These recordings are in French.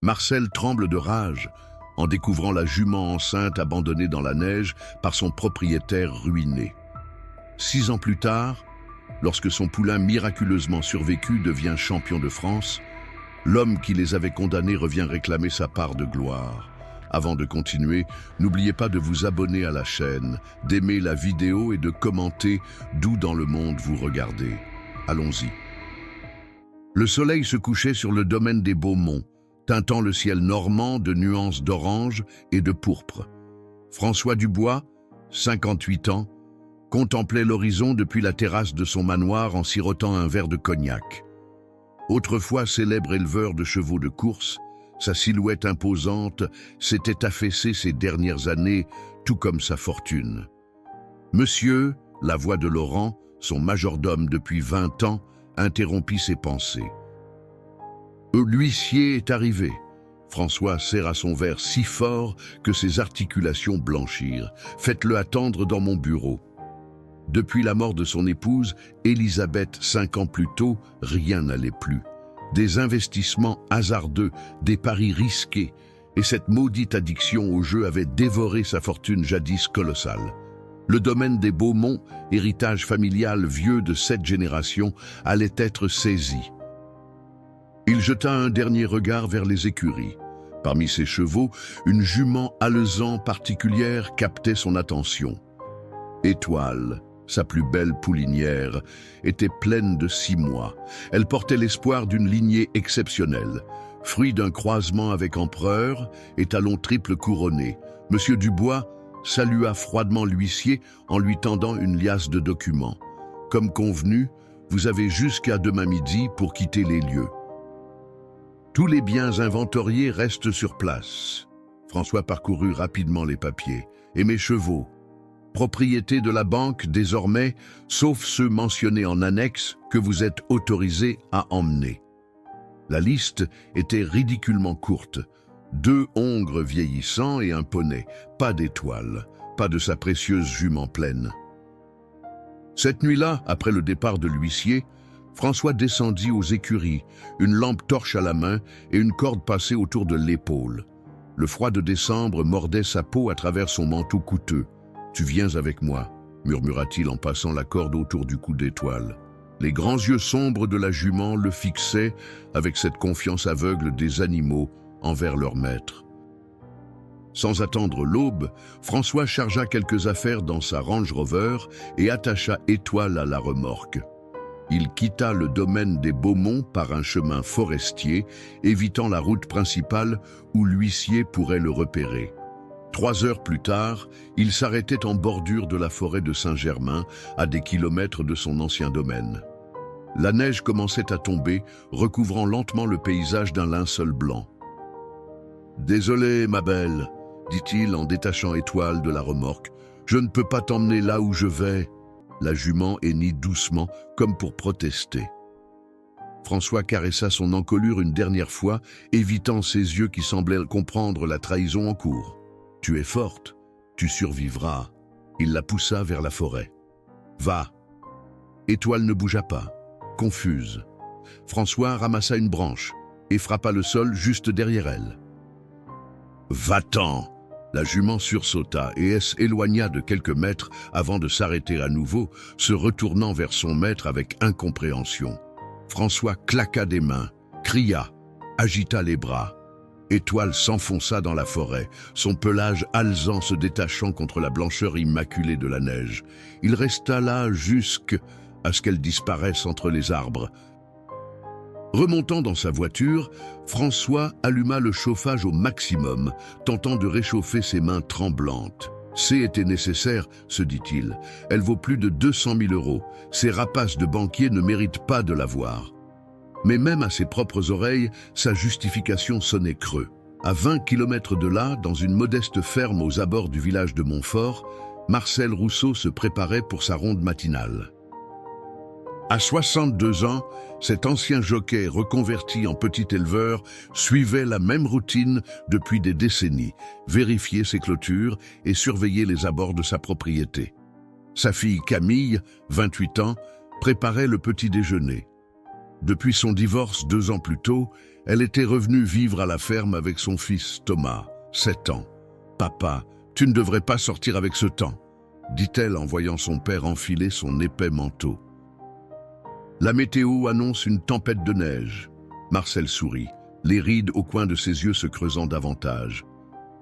Marcel tremble de rage en découvrant la jument enceinte abandonnée dans la neige par son propriétaire ruiné. 6 ans plus tard, lorsque son poulain miraculeusement survécu devient champion de France, l'homme qui les avait condamnés revient réclamer sa part de gloire. Avant de continuer, n'oubliez pas de vous abonner à la chaîne, d'aimer la vidéo et de commenter d'où dans le monde vous regardez. Allons-y. Le soleil se couchait sur le domaine des Beaumont, teintant le ciel normand de nuances d'orange et de pourpre. François Dubois, 58 ans, contemplait l'horizon depuis la terrasse de son manoir en sirotant un verre de cognac. Autrefois célèbre éleveur de chevaux de course, sa silhouette imposante s'était affaissée ces dernières années, tout comme sa fortune. Monsieur, la voix de Laurent, son majordome depuis 20 ans, interrompit ses pensées. L'huissier est arrivé. François serra son verre si fort que ses articulations blanchirent. Faites-le attendre dans mon bureau. Depuis la mort de son épouse, Élisabeth, 5 ans plus tôt, rien n'allait plus. Des investissements hasardeux, des paris risqués, et cette maudite addiction au jeu avait dévoré sa fortune jadis colossale. Le domaine des Beaumont, héritage familial vieux de 7 générations, allait être saisi. Il jeta un dernier regard vers les écuries. Parmi ses chevaux, une jument alezan particulière captait son attention. Étoile, sa plus belle poulinière, était pleine de 6 mois. Elle portait l'espoir d'une lignée exceptionnelle. Fruit d'un croisement avec Empereur et talon triple couronné, Monsieur Dubois salua froidement l'huissier en lui tendant une liasse de documents. Comme convenu, vous avez jusqu'à demain midi pour quitter les lieux. Tous les biens inventoriés restent sur place. François parcourut rapidement les papiers. Et mes chevaux, propriété de la banque désormais, sauf ceux mentionnés en annexe que vous êtes autorisé à emmener. La liste était ridiculement courte. 2 hongres vieillissants et un poney, pas d'étoile, pas de sa précieuse jument pleine. Cette nuit-là, après le départ de l'huissier, François descendit aux écuries, une lampe torche à la main et une corde passée autour de l'épaule. Le froid de décembre mordait sa peau à travers son manteau coûteux. « Tu viens avec moi », murmura-t-il en passant la corde autour du cou d'Étoile. Les grands yeux sombres de la jument le fixaient avec cette confiance aveugle des animaux envers leur maître. Sans attendre l'aube, François chargea quelques affaires dans sa Range Rover et attacha Étoile à la remorque. Il quitta le domaine des Beaumont par un chemin forestier, évitant la route principale où l'huissier pourrait le repérer. 3 heures plus tard, il s'arrêtait en bordure de la forêt de Saint-Germain, à des kilomètres de son ancien domaine. La neige commençait à tomber, recouvrant lentement le paysage d'un linceul blanc. « Désolé, ma belle, » dit-il en détachant Étoile de la remorque. « Je ne peux pas t'emmener là où je vais. » La jument hennit doucement, comme pour protester. François caressa son encolure une dernière fois, évitant ses yeux qui semblaient comprendre la trahison en cours. « Tu es forte, tu survivras. » Il la poussa vers la forêt. « Va !» Étoile ne bougea pas, confuse. François ramassa une branche et frappa le sol juste derrière elle. « Va-t'en !» La jument sursauta et s'éloigna de quelques mètres avant de s'arrêter à nouveau, se retournant vers son maître avec incompréhension. François claqua des mains, cria, agita les bras. Étoile s'enfonça dans la forêt, son pelage alezan se détachant contre la blancheur immaculée de la neige. Il resta là jusqu'à ce qu'elle disparaisse entre les arbres. Remontant dans sa voiture, François alluma le chauffage au maximum, tentant de réchauffer ses mains tremblantes. « Était nécessaire, se dit-il. Elle vaut plus de 200 000 €. Ces rapaces de banquiers ne méritent pas de l'avoir. » Mais même à ses propres oreilles, sa justification sonnait creux. À 20 kilomètres de là, dans une modeste ferme aux abords du village de Montfort, Marcel Rousseau se préparait pour sa ronde matinale. À 62 ans, cet ancien jockey reconverti en petit éleveur suivait la même routine depuis des décennies, vérifier ses clôtures et surveiller les abords de sa propriété. Sa fille Camille, 28 ans, préparait le petit déjeuner. Depuis son divorce 2 ans plus tôt, elle était revenue vivre à la ferme avec son fils Thomas, 7 ans. « Papa, tu ne devrais pas sortir avec ce temps », dit-elle en voyant son père enfiler son épais manteau. La météo annonce une tempête de neige. Marcel sourit, les rides au coin de ses yeux se creusant davantage.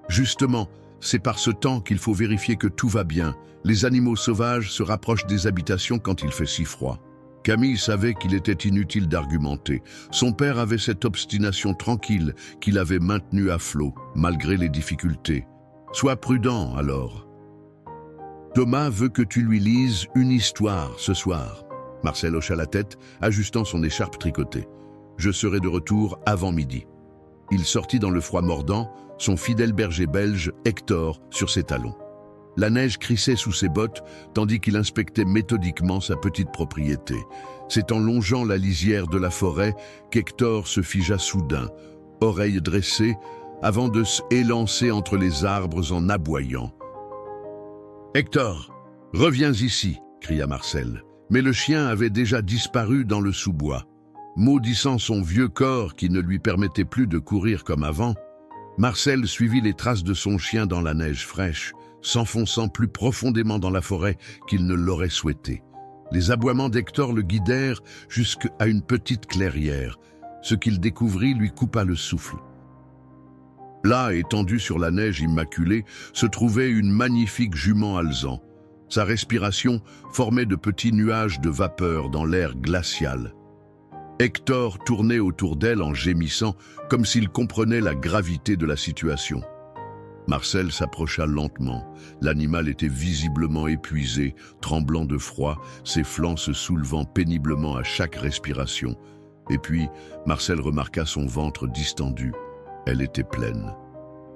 Justement, c'est par ce temps qu'il faut vérifier que tout va bien. Les animaux sauvages se rapprochent des habitations quand il fait si froid. Camille savait qu'il était inutile d'argumenter. Son père avait cette obstination tranquille qu'il avait maintenue à flot, malgré les difficultés. Sois prudent, alors. Thomas veut que tu lui lises une histoire ce soir. Marcel hocha la tête, ajustant son écharpe tricotée. Je serai de retour avant midi. Il sortit dans le froid mordant, son fidèle berger belge, Hector, sur ses talons. La neige crissait sous ses bottes, tandis qu'il inspectait méthodiquement sa petite propriété. C'est en longeant la lisière de la forêt qu'Hector se figea soudain, oreilles dressées, avant de s'élancer entre les arbres en aboyant. « Hector, reviens ici !» cria Marcel. Mais le chien avait déjà disparu dans le sous-bois. Maudissant son vieux corps qui ne lui permettait plus de courir comme avant, Marcel suivit les traces de son chien dans la neige fraîche, s'enfonçant plus profondément dans la forêt qu'il ne l'aurait souhaité. Les aboiements d'Hector le guidèrent jusqu'à une petite clairière. Ce qu'il découvrit lui coupa le souffle. Là, étendue sur la neige immaculée, se trouvait une magnifique jument alezan. Sa respiration formait de petits nuages de vapeur dans l'air glacial. Hector tournait autour d'elle en gémissant, comme s'il comprenait la gravité de la situation. Marcel s'approcha lentement. L'animal était visiblement épuisé, tremblant de froid, ses flancs se soulevant péniblement à chaque respiration. Et puis, Marcel remarqua son ventre distendu. Elle était pleine.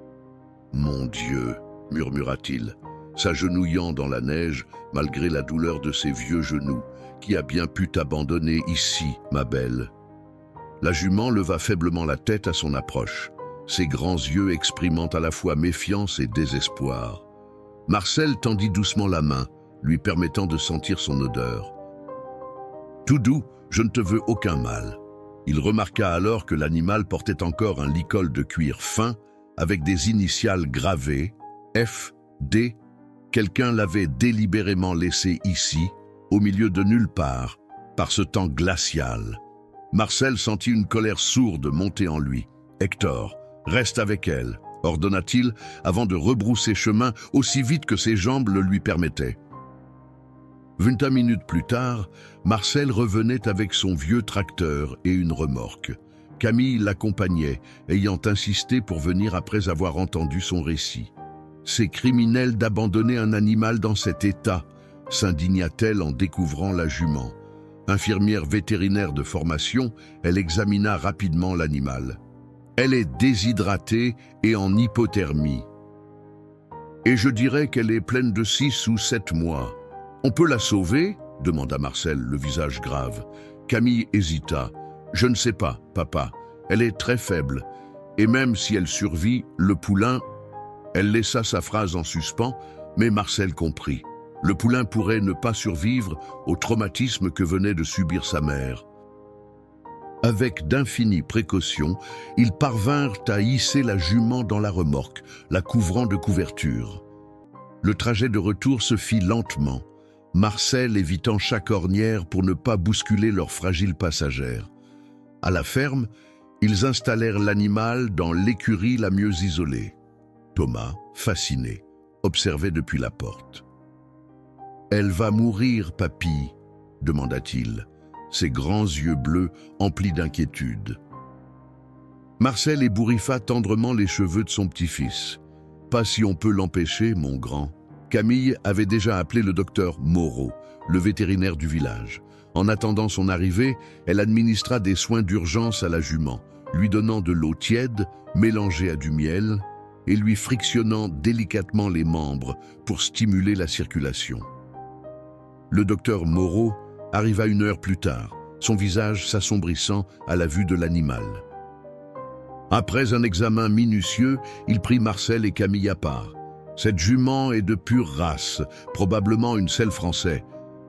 « Mon Dieu !» murmura-t-il, s'agenouillant dans la neige malgré la douleur de ses vieux genoux. « Qui a bien pu t'abandonner ici, ma belle ?» La jument leva faiblement la tête à son approche, ses grands yeux exprimant à la fois méfiance et désespoir. Marcel tendit doucement la main, lui permettant de sentir son odeur. « Tout doux, je ne te veux aucun mal. » Il remarqua alors que l'animal portait encore un licol de cuir fin, avec des initiales gravées, F, D. Quelqu'un l'avait délibérément laissé ici, au milieu de nulle part, par ce temps glacial. Marcel sentit une colère sourde monter en lui. « Hector, reste avec elle », ordonna-t-il, avant de rebrousser chemin aussi vite que ses jambes le lui permettaient. 20 minutes plus tard, Marcel revenait avec son vieux tracteur et une remorque. Camille l'accompagnait, ayant insisté pour venir après avoir entendu son récit. « C'est criminel d'abandonner un animal dans cet état », s'indigna-t-elle en découvrant la jument. Infirmière vétérinaire de formation, elle examina rapidement l'animal. Elle est déshydratée et en hypothermie. Et je dirais qu'elle est pleine de 6 ou 7 mois. On peut la sauver ? Demanda Marcel, le visage grave. Camille hésita. Je ne sais pas, papa. Elle est très faible. Et même si elle survit, le poulain... Elle laissa sa phrase en suspens, mais Marcel comprit. Le poulain pourrait ne pas survivre au traumatisme que venait de subir sa mère. Avec d'infinies précautions, ils parvinrent à hisser la jument dans la remorque, la couvrant de couverture. Le trajet de retour se fit lentement, Marcel évitant chaque ornière pour ne pas bousculer leur fragile passagère. À la ferme, ils installèrent l'animal dans l'écurie la mieux isolée. Thomas, fasciné, observait depuis la porte. « Elle va mourir, papy ?» demanda-t-il, ses grands yeux bleus emplis d'inquiétude. Marcel ébouriffa tendrement les cheveux de son petit-fils. « Pas si on peut l'empêcher, mon grand. » Camille avait déjà appelé le docteur Moreau, le vétérinaire du village. En attendant son arrivée, elle administra des soins d'urgence à la jument, lui donnant de l'eau tiède mélangée à du miel et lui frictionnant délicatement les membres pour stimuler la circulation. Le docteur Moreau arriva 1 heure plus tard, son visage s'assombrissant à la vue de l'animal. Après un examen minutieux, il prit Marcel et Camille à part. « Cette jument est de pure race, probablement une selle française.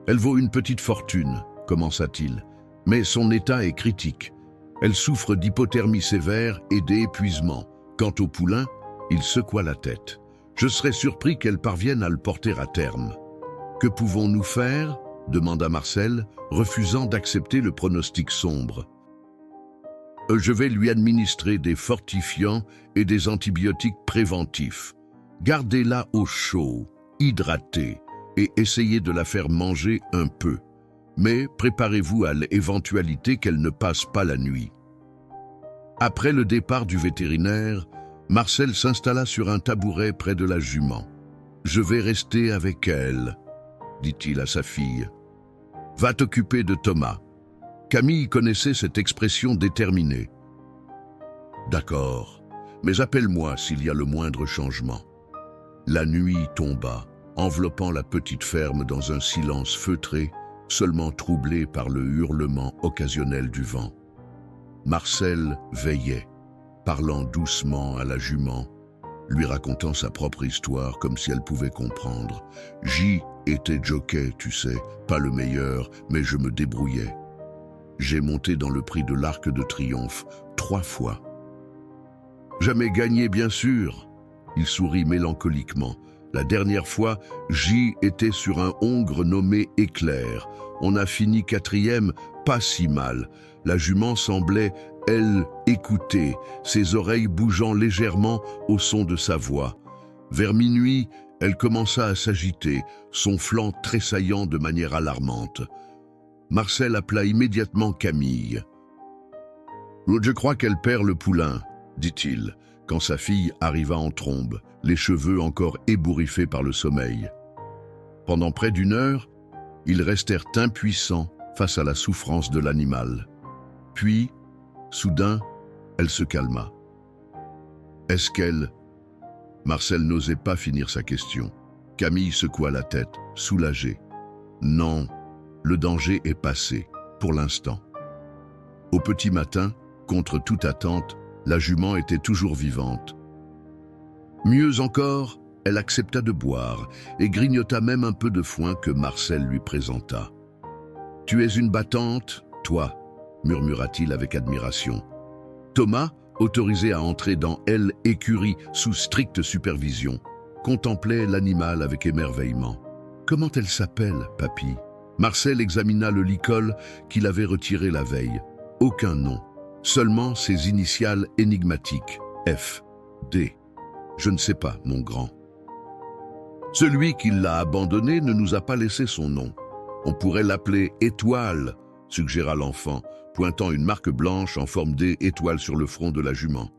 Elle vaut une petite fortune, commença-t-il. Mais son état est critique. Elle souffre d'hypothermie sévère et d'épuisement. Quant au poulain, il secoua la tête. Je serais surpris qu'elle parvienne à le porter à terme. Que pouvons-nous faire ? Demanda Marcel, refusant d'accepter le pronostic sombre. Je vais lui administrer des fortifiants et des antibiotiques préventifs. Gardez-la au chaud, hydratée, et essayez de la faire manger un peu. Mais préparez-vous à l'éventualité qu'elle ne passe pas la nuit. Après le départ du vétérinaire, Marcel s'installa sur un tabouret près de la jument. « Je vais rester avec elle », dit-il à sa fille. « Va t'occuper de Thomas. » Camille connaissait cette expression déterminée. « D'accord, mais appelle-moi s'il y a le moindre changement. » La nuit tomba, enveloppant la petite ferme dans un silence feutré, seulement troublé par le hurlement occasionnel du vent. Marcel veillait, parlant doucement à la jument, lui racontant sa propre histoire comme si elle pouvait comprendre. « J était jockey, tu sais, pas le meilleur, mais je me débrouillais. J'ai monté dans le prix de l'Arc de Triomphe 3 fois. Jamais gagné, bien sûr. » Il sourit mélancoliquement. La dernière fois, J était sur un hongre nommé Éclair. On a fini 4e, pas si mal. La jument semblait, elle, écouter, ses oreilles bougeant légèrement au son de sa voix. Vers minuit, elle commença à s'agiter, son flanc tressaillant de manière alarmante. Marcel appela immédiatement Camille. « Je crois qu'elle perd le poulain, » dit-il, quand sa fille arriva en trombe, les cheveux encore ébouriffés par le sommeil. Pendant près d'1 heure, ils restèrent impuissants face à la souffrance de l'animal. Puis, soudain, elle se calma. « Est-ce qu'elle… » Marcel n'osait pas finir sa question. Camille secoua la tête, soulagée. « Non, le danger est passé, pour l'instant. » Au petit matin, contre toute attente, la jument était toujours vivante. Mieux encore, elle accepta de boire et grignota même un peu de foin que Marcel lui présenta. « Tu es une battante, toi », murmura-t-il avec admiration. Thomas, autorisé à entrer dans l'écurie sous stricte supervision, contemplait l'animal avec émerveillement. « Comment elle s'appelle, papy ?» Marcel examina le licol qu'il avait retiré la veille. Aucun nom, seulement ses initiales énigmatiques, F, D. Je ne sais pas, mon grand. Celui qui l'a abandonné ne nous a pas laissé son nom. On pourrait l'appeler Étoile, suggéra l'enfant, pointant une marque blanche en forme d'étoile sur le front de la jument,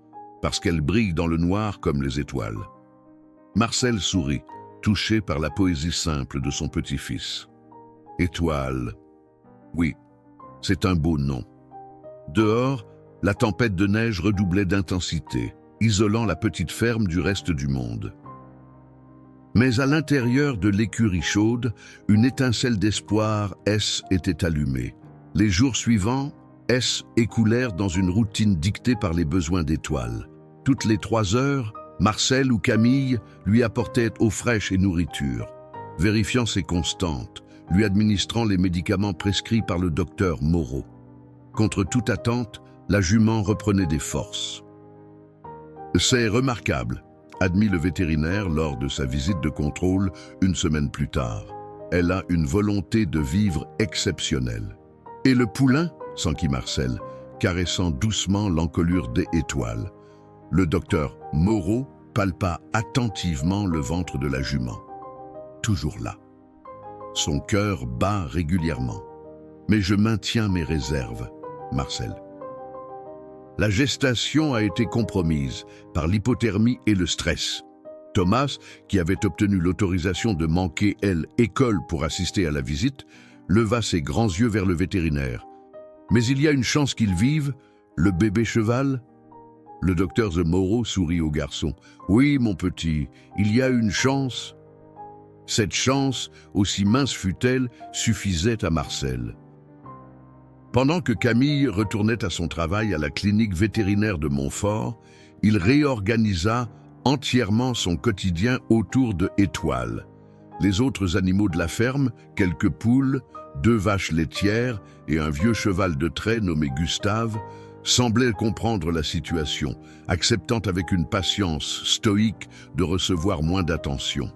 parce qu'elle brille dans le noir comme les étoiles. Marcel sourit, touché par la poésie simple de son petit-fils. Étoile. Oui, c'est un beau nom. Dehors, la tempête de neige redoublait d'intensité, isolant la petite ferme du reste du monde. Mais à l'intérieur de l'écurie chaude, une étincelle d'espoir était allumée. Les jours suivants, écoulèrent dans une routine dictée par les besoins d'Étoile. Toutes les 3 heures, Marcel ou Camille lui apportaient eau fraîche et nourriture, vérifiant ses constantes, lui administrant les médicaments prescrits par le docteur Moreau. Contre toute attente, la jument reprenait des forces. « C'est remarquable », admit le vétérinaire lors de sa visite de contrôle 1 semaine plus tard. « Elle a une volonté de vivre exceptionnelle. » « Et le poulain ?» s'enquit Marcel, caressant doucement l'encolure des étoiles. Le docteur Moreau palpa attentivement le ventre de la jument. Toujours là. Son cœur bat régulièrement. « Mais je maintiens mes réserves, Marcel. » La gestation a été compromise par l'hypothermie et le stress. Thomas, qui avait obtenu l'autorisation de manquer l'école pour assister à la visite, leva ses grands yeux vers le vétérinaire. « Mais il y a une chance qu'il vive, le bébé cheval ?» Le docteur Moreau sourit au garçon. « Oui, mon petit, il y a une chance. » Cette chance, aussi mince fût-elle, suffisait à Marcel. Pendant que Camille retournait à son travail à la clinique vétérinaire de Montfort, il réorganisa entièrement son quotidien autour de Étoile. Les autres animaux de la ferme, quelques poules, 2 vaches laitières et un vieux cheval de trait nommé Gustave semblaient comprendre la situation, acceptant avec une patience stoïque de recevoir moins d'attention.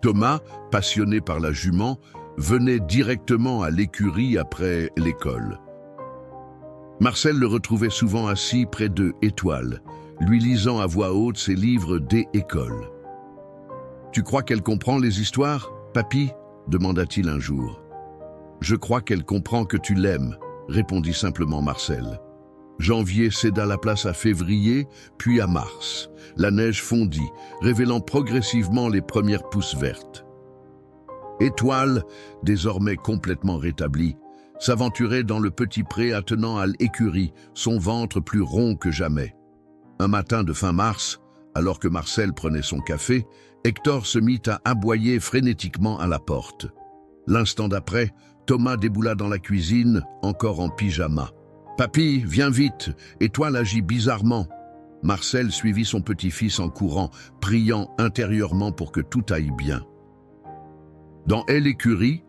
Thomas, passionné par la jument, venait directement à l'écurie après l'école. Marcel le retrouvait souvent assis près de Étoile, lui lisant à voix haute ses livres d'école. « Tu crois qu'elle comprend les histoires, papy ?» demanda-t-il un jour. « Je crois qu'elle comprend que tu l'aimes », répondit simplement Marcel. Janvier céda la place à février, puis à mars. La neige fondit, révélant progressivement les premières pousses vertes. Étoile, désormais complètement rétablie, s'aventurait dans le petit pré attenant à l'écurie, son ventre plus rond que jamais. Un matin de fin mars, alors que Marcel prenait son café, Hector se mit à aboyer frénétiquement à la porte. L'instant d'après, Thomas déboula dans la cuisine, encore en pyjama. « Papy, viens vite, Étoile agit bizarrement. » Marcel suivit son petit-fils en courant, priant intérieurement pour que tout aille bien. Dans l'écurie,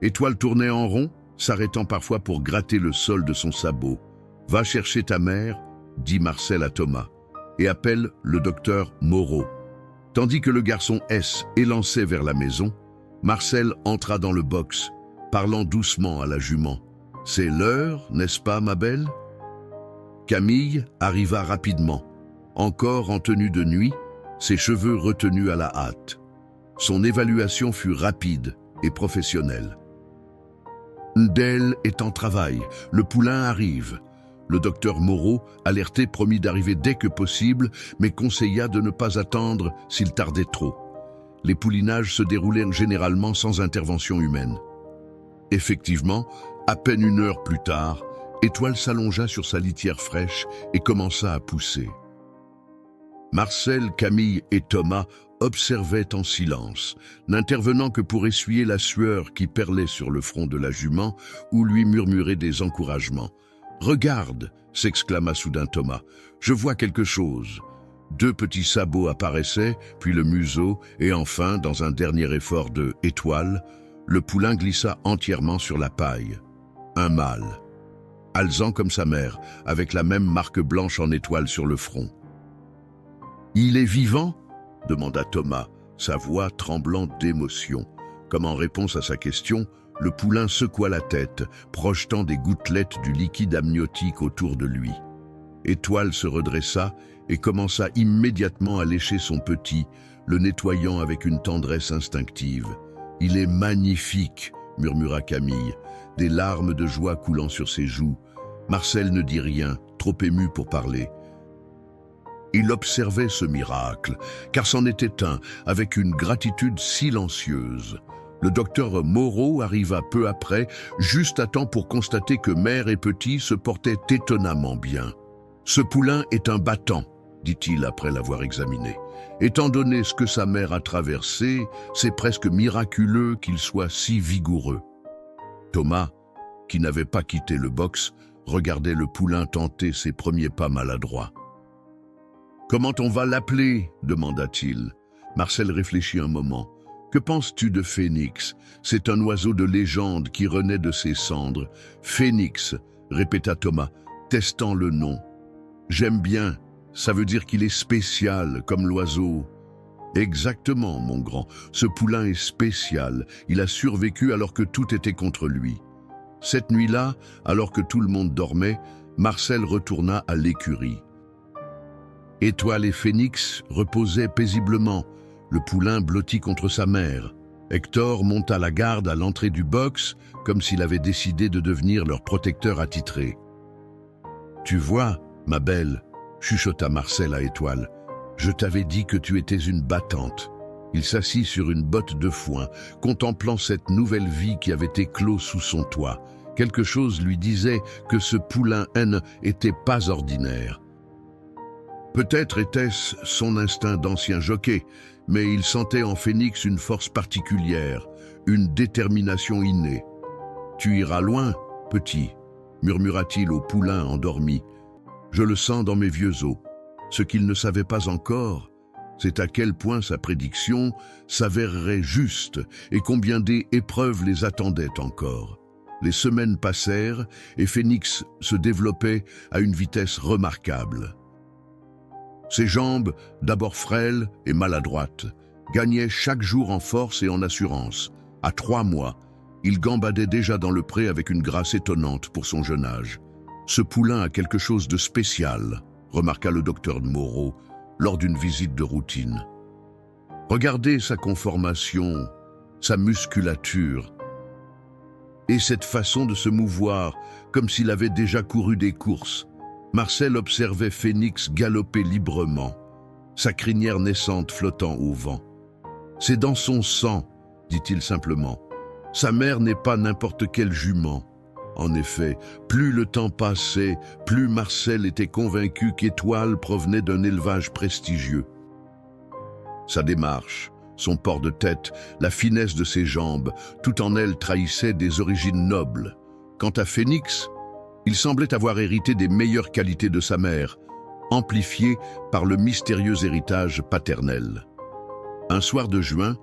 Étoile tournait en rond, s'arrêtant parfois pour gratter le sol de son sabot. « Va chercher ta mère, » dit Marcel à Thomas, « et appelle le docteur Moreau. » Tandis que le garçon S élançait vers la maison, Marcel entra dans le box, parlant doucement à la jument. « C'est l'heure, n'est-ce pas, ma belle ?» Camille arriva rapidement, encore en tenue de nuit, ses cheveux retenus à la hâte. Son évaluation fut rapide et professionnelle. Ndel est en travail, le poulain arrive. Le docteur Moreau, alerté, promit d'arriver dès que possible, mais conseilla de ne pas attendre s'il tardait trop. Les poulinages se déroulaient généralement sans intervention humaine. Effectivement, à peine 1 heure plus tard, Étoile s'allongea sur sa litière fraîche et commença à pousser. Marcel, Camille et Thomas observaient en silence, n'intervenant que pour essuyer la sueur qui perlait sur le front de la jument ou lui murmurer des encouragements. « Regarde !» s'exclama soudain Thomas. « Je vois quelque chose. » 2 petits sabots apparaissaient, puis le museau, et enfin, dans un dernier effort de « Étoile », le poulain glissa entièrement sur la paille. Un mâle, alezan comme sa mère, avec la même marque blanche en étoile sur le front. « Il est vivant ?» demanda Thomas, sa voix tremblant d'émotion. Comme en réponse à sa question, le poulain secoua la tête, projetant des gouttelettes du liquide amniotique autour de lui. Étoile se redressa et commença immédiatement à lécher son petit, le nettoyant avec une tendresse instinctive. « Il est magnifique !» murmura Camille, des larmes de joie coulant sur ses joues. Marcel ne dit rien, trop ému pour parler. Il observait ce miracle, car c'en était un, avec une gratitude silencieuse. Le docteur Moreau arriva peu après, juste à temps pour constater que mère et petit se portaient étonnamment bien. « Ce poulain est un battant », dit-il après l'avoir examiné. « Étant donné ce que sa mère a traversé, c'est presque miraculeux qu'il soit si vigoureux. » Thomas, qui n'avait pas quitté le box, regardait le poulain tenter ses premiers pas maladroits. « Comment on va l'appeler » demanda-t-il. Marcel réfléchit un moment. « Que penses-tu de Phénix? C'est un oiseau de légende qui renaît de ses cendres. »« Phénix » répéta Thomas, testant le nom. « J'aime bien, ça veut dire qu'il est spécial, comme l'oiseau. »« Exactement, mon grand, ce poulain est spécial, il a survécu alors que tout était contre lui. » Cette nuit-là, alors que tout le monde dormait, Marcel retourna à l'écurie. Étoile et Phénix reposaient paisiblement, le poulain blotti contre sa mère. Hector monta la garde à l'entrée du box, comme s'il avait décidé de devenir leur protecteur attitré. « Tu vois, ma belle, » chuchota Marcel à Étoile, « je t'avais dit que tu étais une battante. » Il s'assit sur une botte de foin, contemplant cette nouvelle vie qui avait éclos sous son toit. Quelque chose lui disait que ce poulain N n'était pas ordinaire. Peut-être était-ce son instinct d'ancien jockey, mais il sentait en Phénix une force particulière, une détermination innée. « Tu iras loin, petit » murmura-t-il au poulain endormi. « Je le sens dans mes vieux os. » Ce qu'il ne savait pas encore, c'est à quel point sa prédiction s'avérerait juste et combien d'épreuves les attendaient encore. Les semaines passèrent et Phénix se développait à une vitesse remarquable. Ses jambes, d'abord frêles et maladroites, gagnaient chaque jour en force et en assurance. À 3 mois, il gambadait déjà dans le pré avec une grâce étonnante pour son jeune âge. « Ce poulain a quelque chose de spécial », remarqua le docteur Moreau lors d'une visite de routine. « Regardez sa conformation, sa musculature, et cette façon de se mouvoir, comme s'il avait déjà couru des courses. » Marcel observait Phénix galoper librement, sa crinière naissante flottant au vent. « C'est dans son sang, » dit-il simplement. « Sa mère n'est pas n'importe quelle jument. » En effet, plus le temps passait, plus Marcel était convaincu qu'Étoile provenait d'un élevage prestigieux. Sa démarche, son port de tête, la finesse de ses jambes, tout en elle trahissait des origines nobles. Quant à Phénix, il semblait avoir hérité des meilleures qualités de sa mère, amplifiées par le mystérieux héritage paternel. Un soir de juin,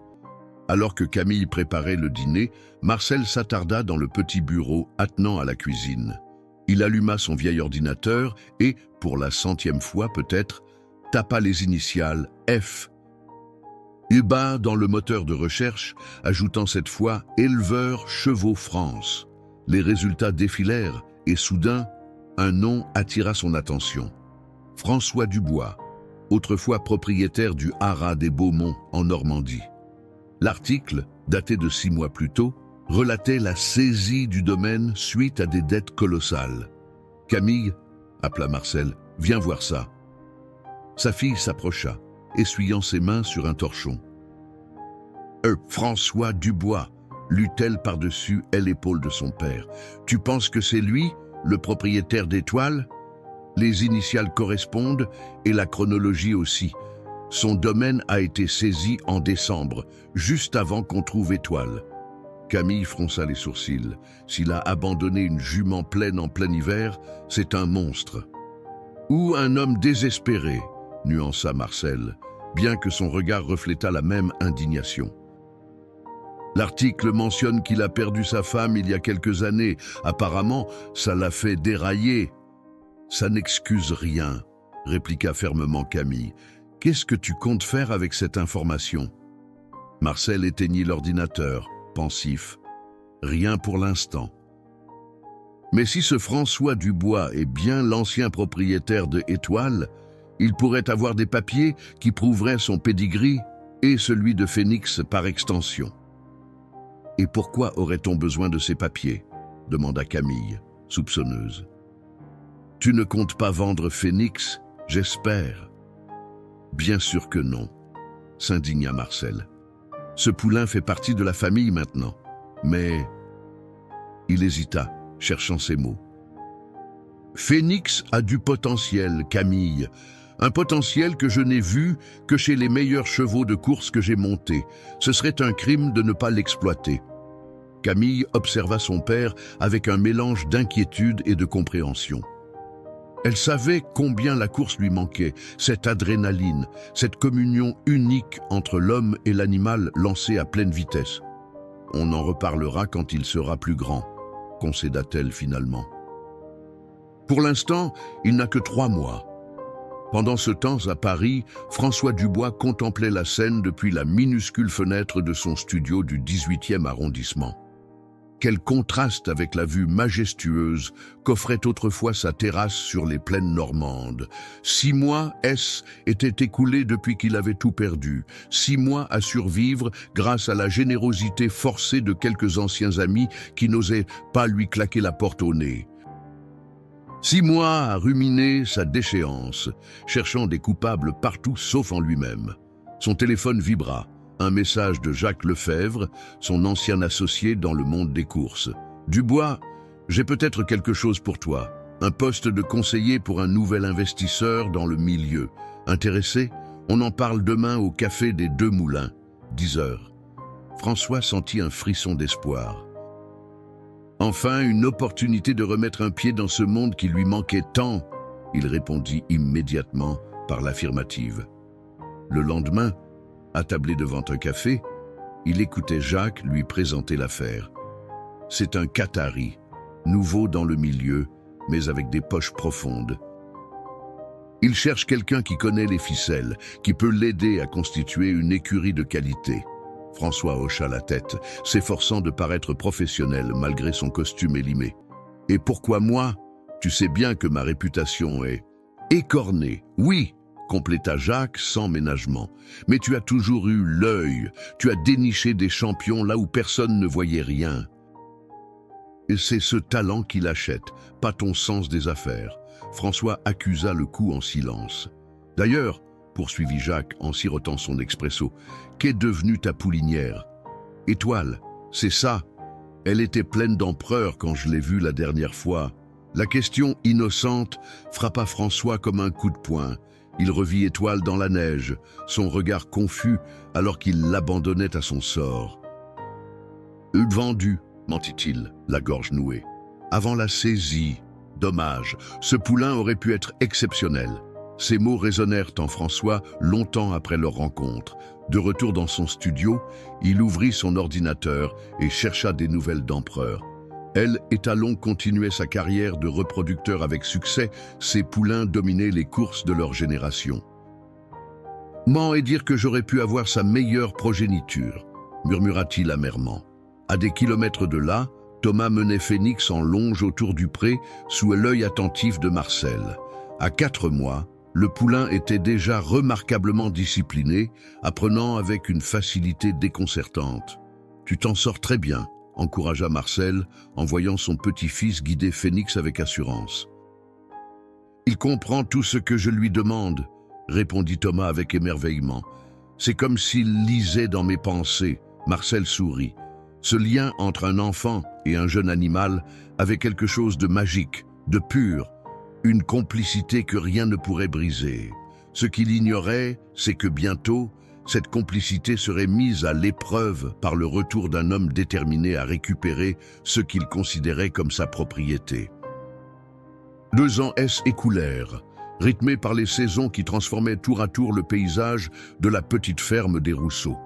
alors que Camille préparait le dîner, Marcel s'attarda dans le petit bureau attenant à la cuisine. Il alluma son vieil ordinateur et, pour la 100e fois peut-être, tapa les initiales F. Il bat dans le moteur de recherche, ajoutant cette fois « Éleveur Chevaux France ». Les résultats défilèrent et soudain, un nom attira son attention. François Dubois, autrefois propriétaire du haras des Beaumonts en Normandie. L'article, daté de 6 mois plus tôt, relatait la saisie du domaine suite à des dettes colossales. « Camille » appela Marcel, « viens voir ça. » Sa fille s'approcha, essuyant ses mains sur un torchon. « François Dubois » lut-elle par-dessus l'épaule de son père. « Tu penses que c'est lui, le propriétaire d'Étoile ?» Les initiales correspondent et la chronologie aussi. Son domaine a été saisi en décembre, juste avant qu'on trouve Étoile. Camille fronça les sourcils. S'il a abandonné une jument pleine en plein hiver, c'est un monstre. Ou un homme désespéré, nuança Marcel, bien que son regard reflétât la même indignation. L'article mentionne qu'il a perdu sa femme il y a quelques années. Apparemment, ça l'a fait dérailler. Ça n'excuse rien, répliqua fermement Camille. Qu'est-ce que tu comptes faire avec cette information? Marcel éteignit l'ordinateur, pensif. Rien pour l'instant. Mais si ce François Dubois est bien l'ancien propriétaire de Étoile, il pourrait avoir des papiers qui prouveraient son pédigree et celui de Phénix par extension. « Et pourquoi aurait-on besoin de ces papiers ?» demanda Camille, soupçonneuse. « Tu ne comptes pas vendre Phénix, j'espère. » Bien sûr que non, s'indigna Marcel. Ce poulain fait partie de la famille maintenant. Mais... Il hésita, cherchant ses mots. Phénix a du potentiel, Camille. Un potentiel que je n'ai vu que chez les meilleurs chevaux de course que j'ai montés. Ce serait un crime de ne pas l'exploiter. Camille observa son père avec un mélange d'inquiétude et de compréhension. Elle savait combien la course lui manquait, cette adrénaline, cette communion unique entre l'homme et l'animal lancé à pleine vitesse. On en reparlera quand il sera plus grand, concéda-t-elle finalement. Pour l'instant, il n'a que 3 mois. Pendant ce temps, à Paris, François Dubois contemplait la scène depuis la minuscule fenêtre de son studio du 18e arrondissement. Quel contraste avec la vue majestueuse qu'offrait autrefois sa terrasse sur les plaines normandes. 6 mois, étaient écoulés depuis qu'il avait tout perdu. 6 mois à survivre grâce à la générosité forcée de quelques anciens amis qui n'osaient pas lui claquer la porte au nez. 6 mois à ruminer sa déchéance, cherchant des coupables partout sauf en lui-même. Son téléphone vibra. Un message de Jacques Lefebvre, son ancien associé dans le monde des courses. « Dubois, j'ai peut-être quelque chose pour toi. Un poste de conseiller pour un nouvel investisseur dans le milieu. Intéressé? On en parle demain au café des Deux Moulins, 10 heures. » François sentit un frisson d'espoir. Enfin, une opportunité de remettre un pied dans ce monde qui lui manquait tant. Il répondit immédiatement par l'affirmative. Le lendemain, attablé devant un café, il écoutait Jacques lui présenter l'affaire. « C'est un Qatari, nouveau dans le milieu, mais avec des poches profondes. Il cherche quelqu'un qui connaît les ficelles, qui peut l'aider à constituer une écurie de qualité. François hocha la tête, s'efforçant de paraître professionnel malgré son costume élimé. « Et pourquoi moi? Tu sais bien que ma réputation est écornée. Oui, compléta Jacques sans ménagement. Mais tu as toujours eu l'œil, tu as déniché des champions là où personne ne voyait rien. Et c'est ce talent qui l'achète, pas ton sens des affaires. François accusa le coup en silence. D'ailleurs, poursuivit Jacques en sirotant son expresso, qu'est devenue ta poulinière? Étoile, c'est ça. Elle était pleine d'empereur quand je l'ai vue la dernière fois. La question innocente frappa François comme un coup de poing. Il revit Étoile dans la neige, son regard confus alors qu'il l'abandonnait à son sort. Vendu, mentit-il, la gorge nouée. Avant la saisie, dommage, ce poulain aurait pu être exceptionnel. Ces mots résonnèrent en François longtemps après leur rencontre. De retour dans son studio, il ouvrit son ordinateur et chercha des nouvelles d'Empereur. Elle et Talon continuaient sa carrière de reproducteur avec succès, ces poulains dominaient les courses de leur génération. Ment et dire que j'aurais pu avoir sa meilleure progéniture, murmura-t-il amèrement. À des kilomètres de là, Thomas menait Phénix en longe autour du pré sous l'œil attentif de Marcel. À 4 mois, le poulain était déjà remarquablement discipliné, apprenant avec une facilité déconcertante. « Tu t'en sors très bien », encouragea Marcel en voyant son petit-fils guider Phénix avec assurance. « Il comprend tout ce que je lui demande », répondit Thomas avec émerveillement. « C'est comme s'il lisait dans mes pensées. » Marcel sourit. Ce lien entre un enfant et un jeune animal avait quelque chose de magique, de pur, une complicité que rien ne pourrait briser. Ce qu'il ignorait, c'est que bientôt, cette complicité serait mise à l'épreuve par le retour d'un homme déterminé à récupérer ce qu'il considérait comme sa propriété. 2 ans écoulèrent, rythmés par les saisons qui transformaient tour à tour le paysage de la petite ferme des Rousseaux.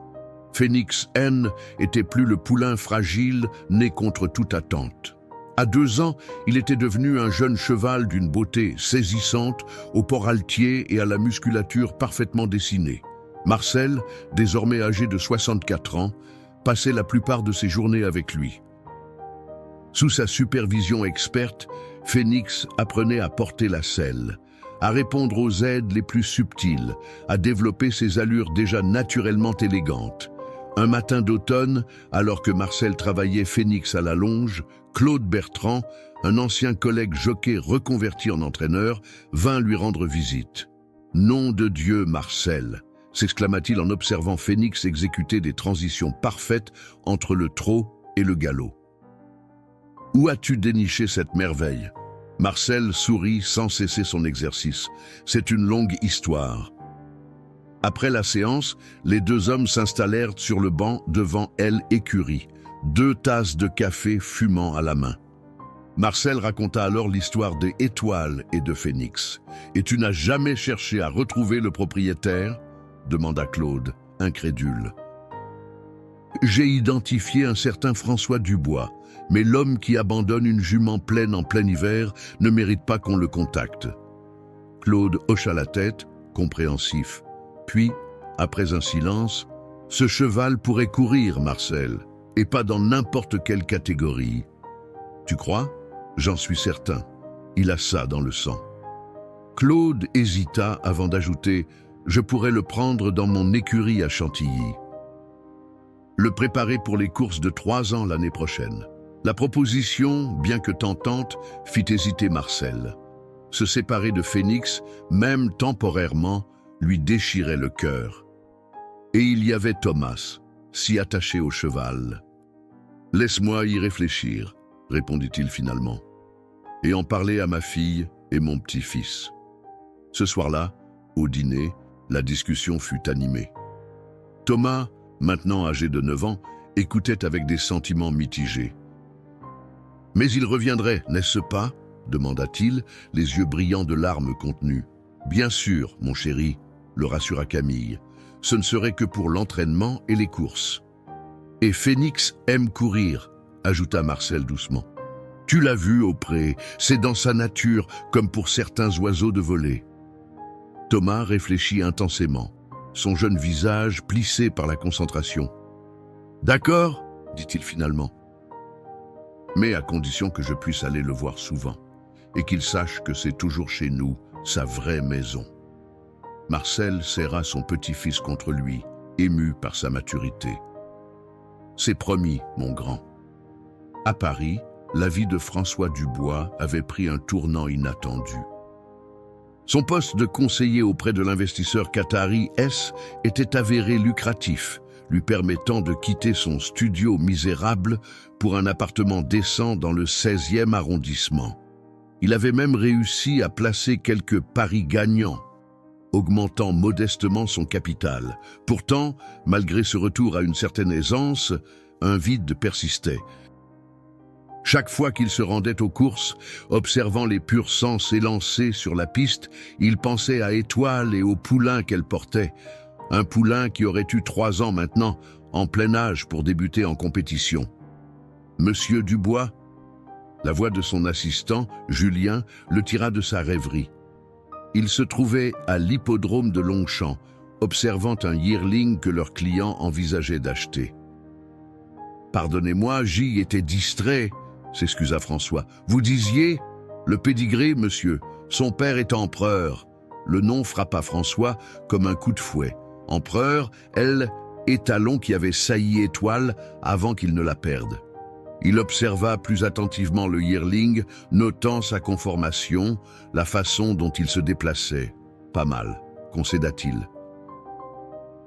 Phénix N était plus le poulain fragile né contre toute attente. À 2 ans, il était devenu un jeune cheval d'une beauté saisissante, au port altier et à la musculature parfaitement dessinée. Marcel, désormais âgé de 64 ans, passait la plupart de ses journées avec lui. Sous sa supervision experte, Phénix apprenait à porter la selle, à répondre aux aides les plus subtiles, à développer ses allures déjà naturellement élégantes. Un matin d'automne, alors que Marcel travaillait Phénix à la longe, Claude Bertrand, un ancien collègue jockey reconverti en entraîneur, vint lui rendre visite. « Nom de Dieu, Marcel !» s'exclama-t-il en observant Phénix exécuter des transitions parfaites entre le trot et le galop. « Où as-tu déniché cette merveille ?» Marcel sourit sans cesser son exercice. « C'est une longue histoire. » Après la séance, les 2 hommes s'installèrent sur le banc devant l'écurie, 2 tasses de café fumant à la main. Marcel raconta alors l'histoire des Étoiles et de Phénix. « Et tu n'as jamais cherché à retrouver le propriétaire ?» demanda Claude, incrédule. « J'ai identifié un certain François Dubois, mais l'homme qui abandonne une jument pleine en plein hiver ne mérite pas qu'on le contacte. » Claude hocha la tête, compréhensif. Puis, après un silence, « Ce cheval pourrait courir, Marcel, et pas dans n'importe quelle catégorie. » « Tu crois ? J'en suis certain. Il a ça dans le sang. » Claude hésita avant d'ajouter « Je pourrais le prendre dans mon écurie à Chantilly. » Le préparer pour les courses de 3 ans l'année prochaine. La proposition, bien que tentante, fit hésiter Marcel. Se séparer de Phénix, même temporairement, lui déchirait le cœur. Et il y avait Thomas, si attaché au cheval. « Laisse-moi y réfléchir, » répondit-il finalement, « et en parler à ma fille et mon petit-fils. » Ce soir-là, au dîner, la discussion fut animée. Thomas, maintenant âgé de 9 ans, écoutait avec des sentiments mitigés. « Mais il reviendrait, n'est-ce pas ?» demanda-t-il, les yeux brillants de larmes contenues. « Bien sûr, mon chéri, » le rassura Camille. « Ce ne serait que pour l'entraînement et les courses. »« Et Phénix aime courir », ajouta Marcel doucement. Tu l'as vu au pré, c'est dans sa nature, comme pour certains oiseaux de voler. Thomas réfléchit intensément, son jeune visage plissé par la concentration. D'accord, dit-il finalement. Mais à condition que je puisse aller le voir souvent, et qu'il sache que c'est toujours chez nous, sa vraie maison. Marcel serra son petit-fils contre lui, ému par sa maturité. C'est promis, mon grand. À Paris, la vie de François Dubois avait pris un tournant inattendu. Son poste de conseiller auprès de l'investisseur qatari S était avéré lucratif, lui permettant de quitter son studio misérable pour un appartement décent dans le 16e arrondissement. Il avait même réussi à placer quelques paris gagnants, augmentant modestement son capital. Pourtant, malgré ce retour à une certaine aisance, un vide persistait. Chaque fois qu'il se rendait aux courses, observant les purs sang s'élancer sur la piste, il pensait à Étoile et au poulain qu'elle portait. Un poulain qui aurait eu 3 ans maintenant, en plein âge pour débuter en compétition. Monsieur Dubois, la voix de son assistant, Julien, le tira de sa rêverie. Il se trouvait à l'hippodrome de Longchamp, observant un yearling que leur client envisageait d'acheter. « Pardonnez-moi, j'y étais distrait », s'excusa François. « Vous disiez, le pédigré, monsieur, son père est empereur. » Le nom frappa François comme un coup de fouet. Empereur, elle, étalon qui avait sailli Étoile avant qu'il ne la perde. Il observa plus attentivement le yearling, notant sa conformation, la façon dont il se déplaçait. « Pas mal », concéda-t-il.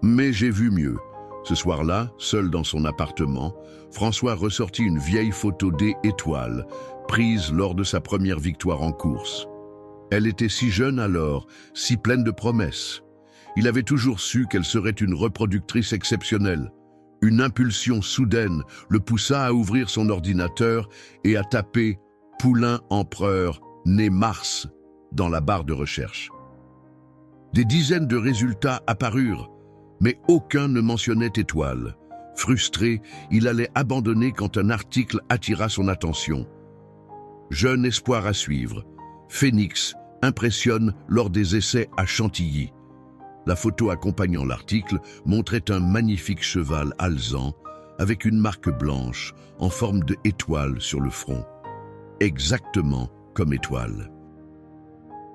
Mais j'ai vu mieux. Ce soir-là, seul dans son appartement, François ressortit une vieille photo d'Étoile, prise lors de sa première victoire en course. Elle était si jeune alors, si pleine de promesses. Il avait toujours su qu'elle serait une reproductrice exceptionnelle. Une impulsion soudaine le poussa à ouvrir son ordinateur et à taper « Poulain empereur, né Mars » dans la barre de recherche. Des dizaines de résultats apparurent, mais aucun ne mentionnait Étoile. Frustré, il allait abandonner quand un article attira son attention. Jeune espoir à suivre. Phoenix impressionne lors des essais à Chantilly. La photo accompagnant l'article montrait un magnifique cheval alezan avec une marque blanche en forme de étoile sur le front. Exactement comme Étoile.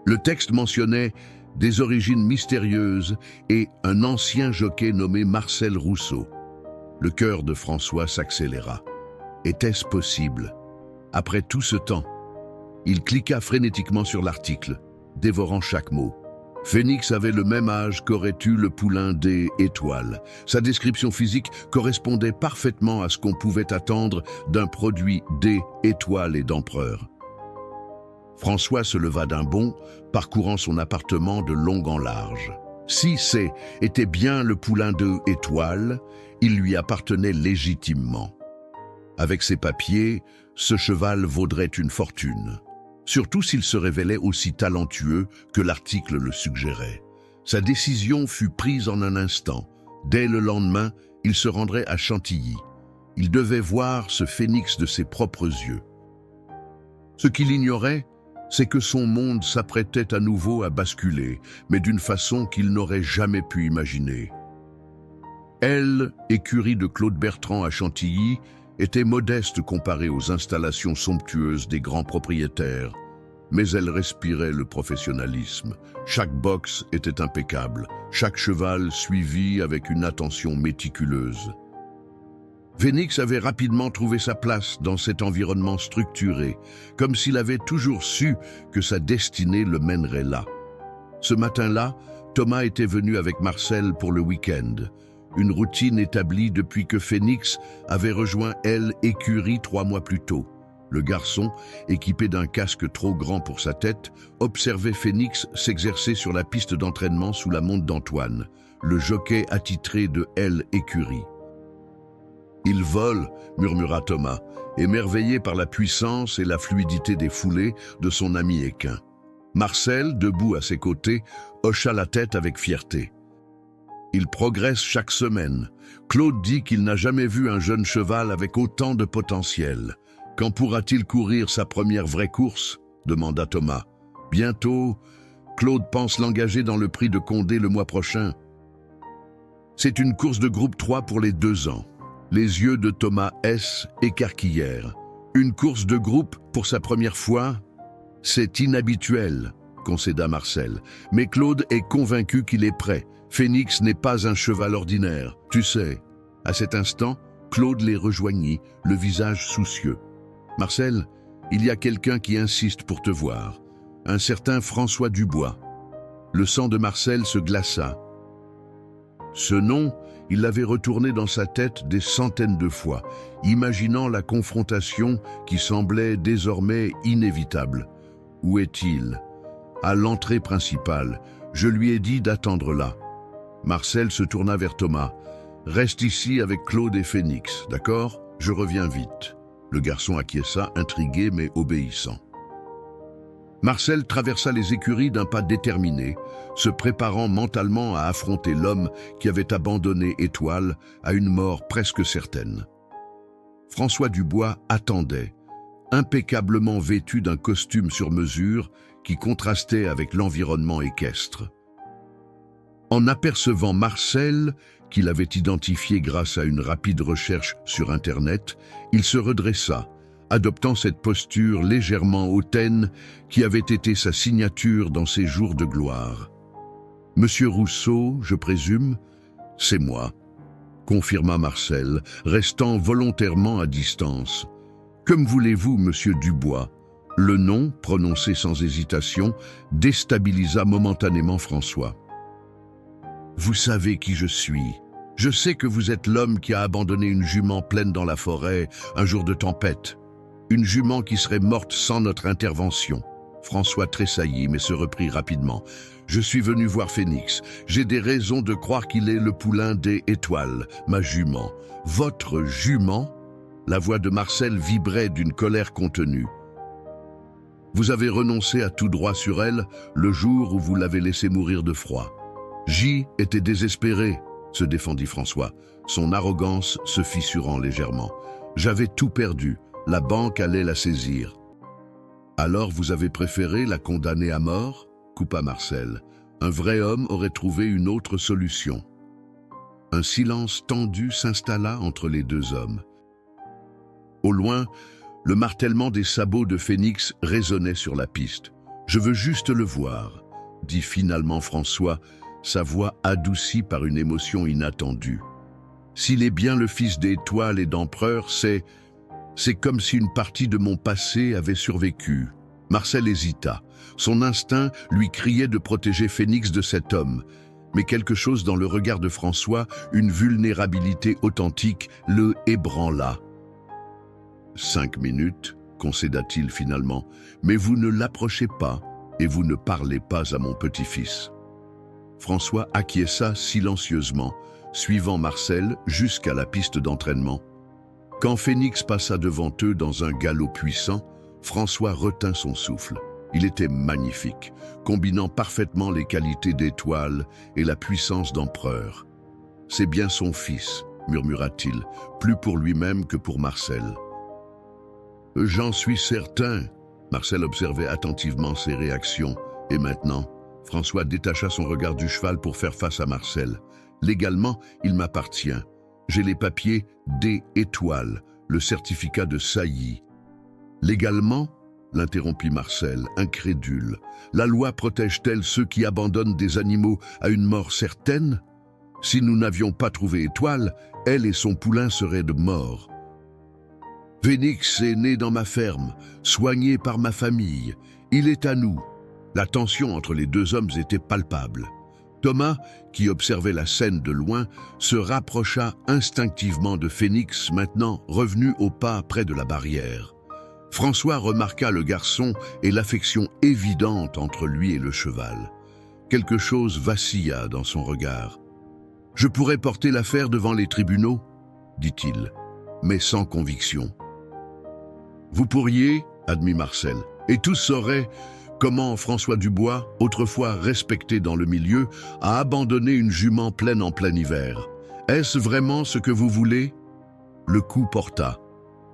Le texte mentionnait des origines mystérieuses et un ancien jockey nommé Marcel Rousseau. Le cœur de François s'accéléra. Était-ce possible? Après tout ce temps, il cliqua frénétiquement sur l'article, dévorant chaque mot. Phoenix avait le même âge qu'aurait eu le poulain des Étoiles. Sa description physique correspondait parfaitement à ce qu'on pouvait attendre d'un produit des Étoiles et d'Empereur. François se leva d'un bond, parcourant son appartement de long en large. Si c'est était bien le poulain de Étoile, il lui appartenait légitimement. Avec ses papiers, ce cheval vaudrait une fortune. Surtout s'il se révélait aussi talentueux que l'article le suggérait. Sa décision fut prise en un instant. Dès le lendemain, il se rendrait à Chantilly. Il devait voir ce phénix de ses propres yeux. Ce qu'il ignorait, c'est que son monde s'apprêtait à nouveau à basculer, mais d'une façon qu'il n'aurait jamais pu imaginer. Elle, écurie de Claude Bertrand à Chantilly, était modeste comparée aux installations somptueuses des grands propriétaires, mais elle respirait le professionnalisme. Chaque box était impeccable, chaque cheval suivi avec une attention méticuleuse. Phoenix avait rapidement trouvé sa place dans cet environnement structuré, comme s'il avait toujours su que sa destinée le mènerait là. Ce matin-là, Thomas était venu avec Marcel pour le week-end, une routine établie depuis que Phoenix avait rejoint l'écurie 3 mois plus tôt. Le garçon, équipé d'un casque trop grand pour sa tête, observait Phoenix s'exercer sur la piste d'entraînement sous la montre d'Antoine, le jockey attitré de l'écurie. « Il vole », murmura Thomas, émerveillé par la puissance et la fluidité des foulées de son ami équin. Marcel, debout à ses côtés, hocha la tête avec fierté. Il progresse chaque semaine. Claude dit qu'il n'a jamais vu un jeune cheval avec autant de potentiel. Quand pourra-t-il courir sa première vraie course ? Demanda Thomas. Bientôt, Claude pense l'engager dans le prix de Condé le mois prochain. C'est une course de groupe 3 pour les 2 ans. Les yeux de Thomas S. écarquillèrent. Une course de groupe pour sa première fois ? C'est inhabituel, concéda Marcel. Mais Claude est convaincu qu'il est prêt. Phénix n'est pas un cheval ordinaire, tu sais. À cet instant, Claude les rejoignit, le visage soucieux. Marcel, il y a quelqu'un qui insiste pour te voir. Un certain François Dubois. Le sang de Marcel se glaça. Ce nom, il l'avait retourné dans sa tête des centaines de fois, imaginant la confrontation qui semblait désormais inévitable. Où est-il ? À l'entrée principale. Je lui ai dit d'attendre là. Marcel se tourna vers Thomas. Reste ici avec Claude et Phénix, d'accord ? Je reviens vite. Le garçon acquiesça, intrigué mais obéissant. Marcel traversa les écuries d'un pas déterminé, se préparant mentalement à affronter l'homme qui avait abandonné Étoile à une mort presque certaine. François Dubois attendait, impeccablement vêtu d'un costume sur mesure qui contrastait avec l'environnement équestre. En apercevant Marcel, qu'il avait identifié grâce à une rapide recherche sur Internet, il se redressa, adoptant cette posture légèrement hautaine qui avait été sa signature dans ses jours de gloire. « Monsieur Rousseau, je présume, c'est moi », confirma Marcel, restant volontairement à distance. « Que me voulez-vous, monsieur Dubois ?» Le nom, prononcé sans hésitation, déstabilisa momentanément François. « Vous savez qui je suis. Je sais que vous êtes l'homme qui a abandonné une jument pleine dans la forêt un jour de tempête. Une jument qui serait morte sans notre intervention. » François tressaillit mais se reprit rapidement. « Je suis venu voir Phénix. J'ai des raisons de croire qu'il est le poulain des Étoiles, ma jument. »« Votre jument ?» La voix de Marcel vibrait d'une colère contenue. « Vous avez renoncé à tout droit sur elle le jour où vous l'avez laissée mourir de froid. » J était désespéré, se défendit François, son arrogance se fissurant légèrement. « J'avais tout perdu, la banque allait la saisir. »« Alors vous avez préféré la condamner à mort ?» coupa Marcel. « Un vrai homme aurait trouvé une autre solution. » Un silence tendu s'installa entre les deux hommes. Au loin, le martèlement des sabots de Phénix résonnait sur la piste. « Je veux juste le voir », dit finalement François, sa voix adoucie par une émotion inattendue. « S'il est bien le fils d'Étoile et d'Empereur, c'est comme si une partie de mon passé avait survécu. » Marcel hésita. Son instinct lui criait de protéger Phénix de cet homme. Mais quelque chose dans le regard de François, une vulnérabilité authentique, le ébranla. « 5 minutes, concéda-t-il finalement, mais vous ne l'approchez pas et vous ne parlez pas à mon petit-fils. » François acquiesça silencieusement, suivant Marcel jusqu'à la piste d'entraînement. Quand Phénix passa devant eux dans un galop puissant, François retint son souffle. Il était magnifique, combinant parfaitement les qualités d'Étoile et la puissance d'Empereur. « C'est bien son fils, » murmura-t-il, plus pour lui-même que pour Marcel. « J'en suis certain. » Marcel observait attentivement ses réactions. Et maintenant, François détacha son regard du cheval pour faire face à Marcel. « Légalement, il m'appartient. J'ai les papiers d'Étoile, le certificat de saillie. »« Légalement ?» l'interrompit Marcel, incrédule. « La loi protège-t-elle ceux qui abandonnent des animaux à une mort certaine ? Si nous n'avions pas trouvé Étoile, elle et son poulain seraient de mort. Phénix est né dans ma ferme, soigné par ma famille. Il est à nous. » La tension entre les deux hommes était palpable. Thomas, qui observait la scène de loin, se rapprocha instinctivement de Phénix, maintenant revenu au pas près de la barrière. François remarqua le garçon et l'affection évidente entre lui et le cheval. Quelque chose vacilla dans son regard. « Je pourrais porter l'affaire devant les tribunaux ?» dit-il, mais sans conviction. « Vous pourriez, » admit Marcel, « et tous sauraient, Comment François Dubois, autrefois respecté dans le milieu, a abandonné une jument pleine en plein hiver. Est-ce vraiment ce que vous voulez? Le coup porta.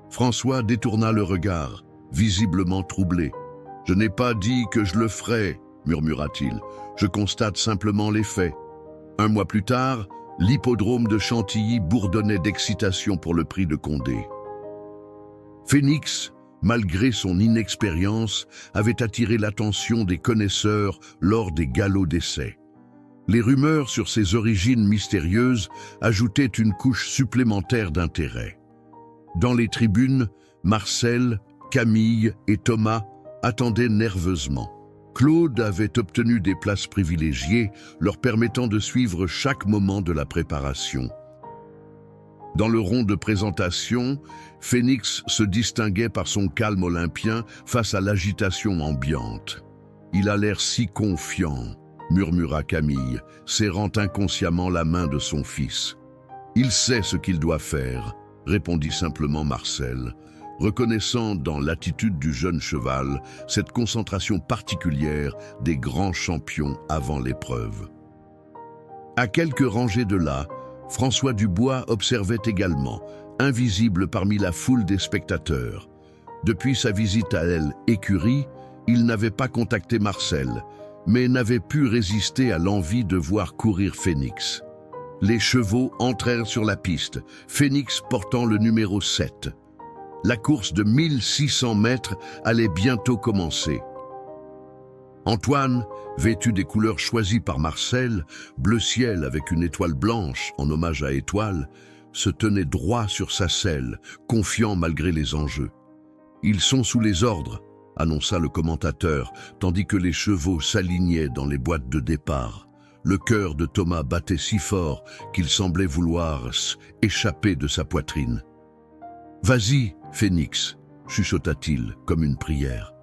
François détourna le regard, visiblement troublé. « Je n'ai pas dit que je le ferais, murmura-t-il. Je constate simplement les faits. » Un mois plus tard, l'hippodrome de Chantilly bourdonnait d'excitation pour le prix de Condé. Phénix, malgré son inexpérience, avait attiré l'attention des connaisseurs lors des galops d'essai. Les rumeurs sur ses origines mystérieuses ajoutaient une couche supplémentaire d'intérêt. Dans les tribunes, Marcel, Camille et Thomas attendaient nerveusement. Claude avait obtenu des places privilégiées, leur permettant de suivre chaque moment de la préparation. Dans le rond de présentation, Phénix se distinguait par son calme olympien face à l'agitation ambiante. « Il a l'air si confiant », murmura Camille, serrant inconsciemment la main de son fils. « Il sait ce qu'il doit faire », répondit simplement Marcel, reconnaissant dans l'attitude du jeune cheval cette concentration particulière des grands champions avant l'épreuve. À quelques rangées de là, François Dubois observait également, invisible parmi la foule des spectateurs. Depuis sa visite à l'écurie, il n'avait pas contacté Marcel, mais n'avait pu résister à l'envie de voir courir Phénix. Les chevaux entrèrent sur la piste, Phénix portant le numéro 7. La course de 1600 mètres allait bientôt commencer. Antoine, vêtu des couleurs choisies par Marcel, bleu ciel avec une étoile blanche en hommage à Étoile, se tenait droit sur sa selle, confiant malgré les enjeux. « Ils sont sous les ordres », annonça le commentateur, tandis que les chevaux s'alignaient dans les boîtes de départ. Le cœur de Thomas battait si fort qu'il semblait vouloir échapper de sa poitrine. « Vas-y, Phénix », chuchota-t-il comme une prière.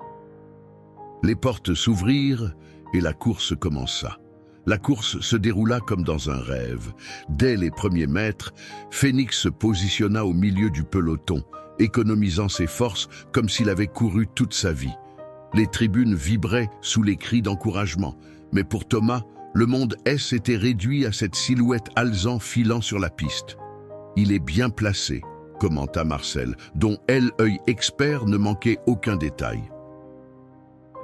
Les portes s'ouvrirent et la course commença. La course se déroula comme dans un rêve. Dès les premiers mètres, Phénix se positionna au milieu du peloton, économisant ses forces comme s'il avait couru toute sa vie. Les tribunes vibraient sous les cris d'encouragement, mais pour Thomas, le monde S était réduit à cette silhouette alezan filant sur la piste. « Il est bien placé », commenta Marcel, dont l'œil expert ne manquait aucun détail.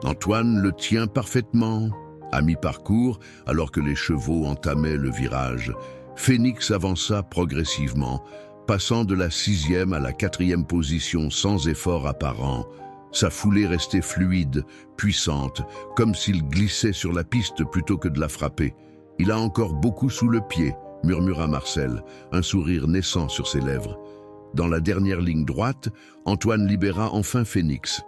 Antoine le tient parfaitement. À mi-parcours, alors que les chevaux entamaient le virage, Phénix avança progressivement, passant de la 6e à la 4e position sans effort apparent. Sa foulée restait fluide, puissante, comme s'il glissait sur la piste plutôt que de la frapper. « Il a encore beaucoup sous le pied », murmura Marcel, un sourire naissant sur ses lèvres. Dans la dernière ligne droite, Antoine libéra enfin Phénix.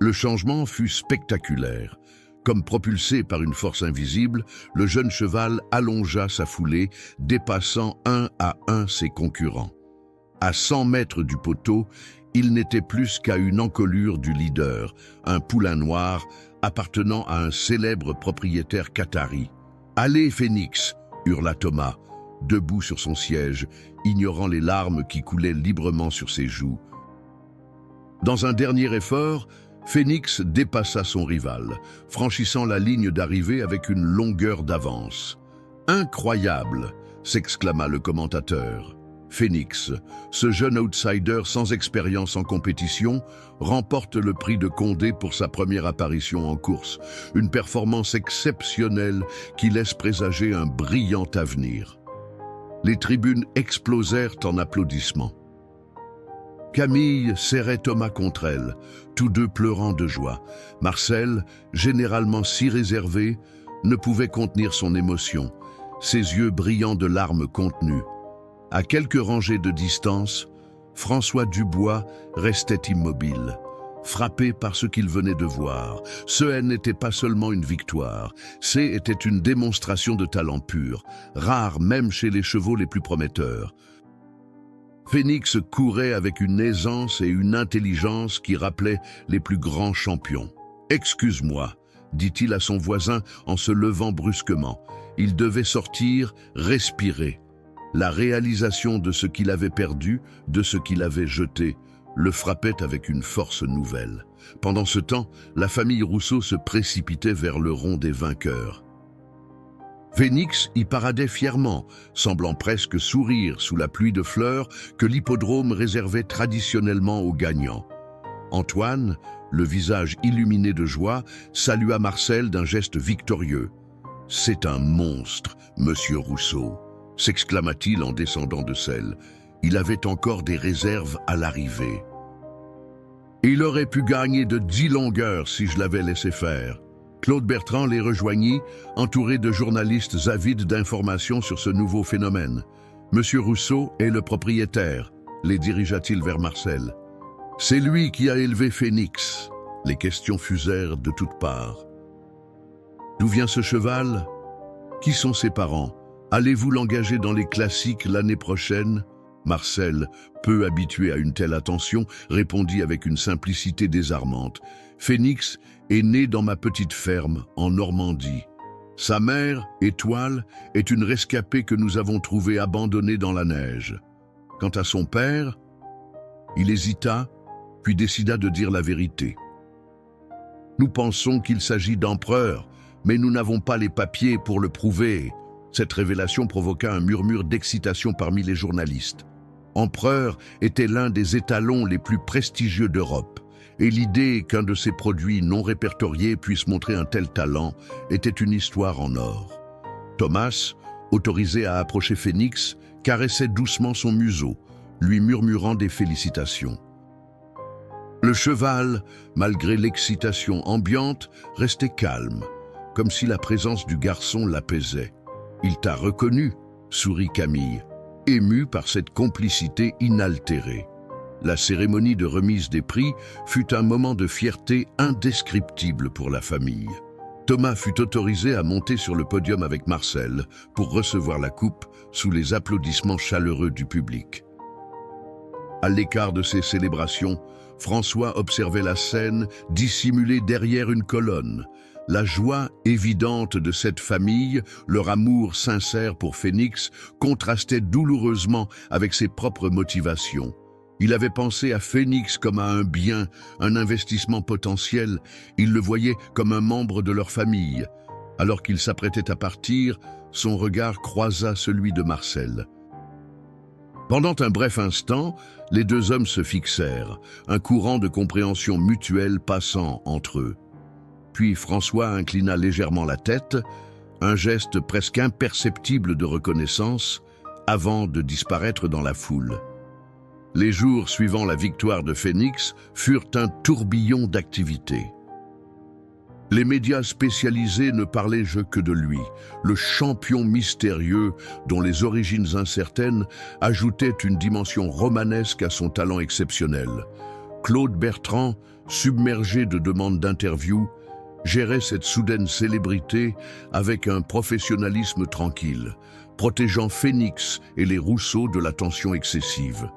Le changement fut spectaculaire. Comme propulsé par une force invisible, le jeune cheval allongea sa foulée, dépassant un à un ses concurrents. À 100 mètres du poteau, il n'était plus qu'à une encolure du leader, un poulain noir appartenant à un célèbre propriétaire qatari. « Allez, Phénix !» hurla Thomas, debout sur son siège, ignorant les larmes qui coulaient librement sur ses joues. Dans un dernier effort, Phénix dépassa son rival, franchissant la ligne d'arrivée avec une longueur d'avance. « Incroyable !» s'exclama le commentateur. Phénix, ce jeune outsider sans expérience en compétition, remporte le prix de Condé pour sa première apparition en course, une performance exceptionnelle qui laisse présager un brillant avenir. Les tribunes explosèrent en applaudissements. Camille serrait Thomas contre elle, tous deux pleurant de joie. Marcel, généralement si réservé, ne pouvait contenir son émotion, ses yeux brillant de larmes contenues. À quelques rangées de distance, François Dubois restait immobile, frappé par ce qu'il venait de voir. Ce n'était pas seulement une victoire, c'était une démonstration de talent pur, rare même chez les chevaux les plus prometteurs. Phénix courait avec une aisance et une intelligence qui rappelaient les plus grands champions. « Excuse-moi », dit-il à son voisin en se levant brusquement. Il devait sortir, respirer. La réalisation de ce qu'il avait perdu, de ce qu'il avait jeté, le frappait avec une force nouvelle. Pendant ce temps, la famille Rousseau se précipitait vers le rond des vainqueurs. Phénix y paradait fièrement, semblant presque sourire sous la pluie de fleurs que l'hippodrome réservait traditionnellement aux gagnants. Antoine, le visage illuminé de joie, salua Marcel d'un geste victorieux. « C'est un monstre, monsieur Rousseau !» s'exclama-t-il en descendant de selle. Il avait encore des réserves à l'arrivée. « Il aurait pu gagner de 10 longueurs si je l'avais laissé faire. » Claude Bertrand les rejoignit, entouré de journalistes avides d'informations sur ce nouveau phénomène. « Monsieur Rousseau est le propriétaire », les dirigea-t-il vers Marcel. « C'est lui qui a élevé Phénix. » Les questions fusèrent de toutes parts. « D'où vient ce cheval? Qui sont ses parents? Allez-vous l'engager dans les classiques l'année prochaine ?» Marcel, peu habitué à une telle attention, répondit avec une simplicité désarmante. « Phénix est né dans ma petite ferme, en Normandie. Sa mère, Étoile, est une rescapée que nous avons trouvée abandonnée dans la neige. Quant à son père, il hésita, puis décida de dire la vérité. Nous pensons qu'il s'agit d'empereur, mais nous n'avons pas les papiers pour le prouver. » Cette révélation provoqua un murmure d'excitation parmi les journalistes. Empereur était l'un des étalons les plus prestigieux d'Europe, et l'idée qu'un de ses produits non répertoriés puisse montrer un tel talent était une histoire en or. Thomas, autorisé à approcher Phénix, caressait doucement son museau, lui murmurant des félicitations. Le cheval, malgré l'excitation ambiante, restait calme, comme si la présence du garçon l'apaisait. « Il t'a reconnu », sourit Camille, émue par cette complicité inaltérée. La cérémonie de remise des prix fut un moment de fierté indescriptible pour la famille. Thomas fut autorisé à monter sur le podium avec Marcel pour recevoir la coupe sous les applaudissements chaleureux du public. À l'écart de ces célébrations, François observait la scène dissimulée derrière une colonne. La joie évidente de cette famille, leur amour sincère pour Phénix, contrastait douloureusement avec ses propres motivations. Il avait pensé à Phénix comme à un bien, un investissement potentiel. Il le voyait comme un membre de leur famille. Alors qu'il s'apprêtait à partir, son regard croisa celui de Marcel. Pendant un bref instant, les deux hommes se fixèrent, un courant de compréhension mutuelle passant entre eux. Puis François inclina légèrement la tête, un geste presque imperceptible de reconnaissance, avant de disparaître dans la foule. Les jours suivant la victoire de Phénix furent un tourbillon d'activités. Les médias spécialisés ne parlaient que de lui, le champion mystérieux dont les origines incertaines ajoutaient une dimension romanesque à son talent exceptionnel. Claude Bertrand, submergé de demandes d'interviews, gérait cette soudaine célébrité avec un professionnalisme tranquille, protégeant Phénix et les Rousseau de l'attention excessive.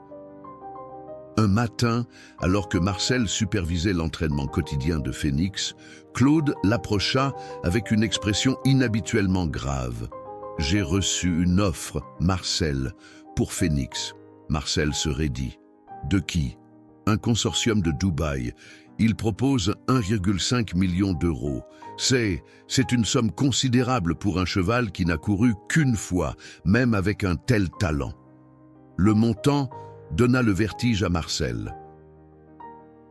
Un matin, alors que Marcel supervisait l'entraînement quotidien de Phénix, Claude l'approcha avec une expression inhabituellement grave. « J'ai reçu une offre, Marcel, pour Phénix. » Marcel se raidit. « De qui ?»« Un consortium de Dubaï. Il propose 1,5 million d'euros. C'est une somme considérable pour un cheval qui n'a couru qu'une fois, même avec un tel talent. » Le montant donna le vertige à Marcel.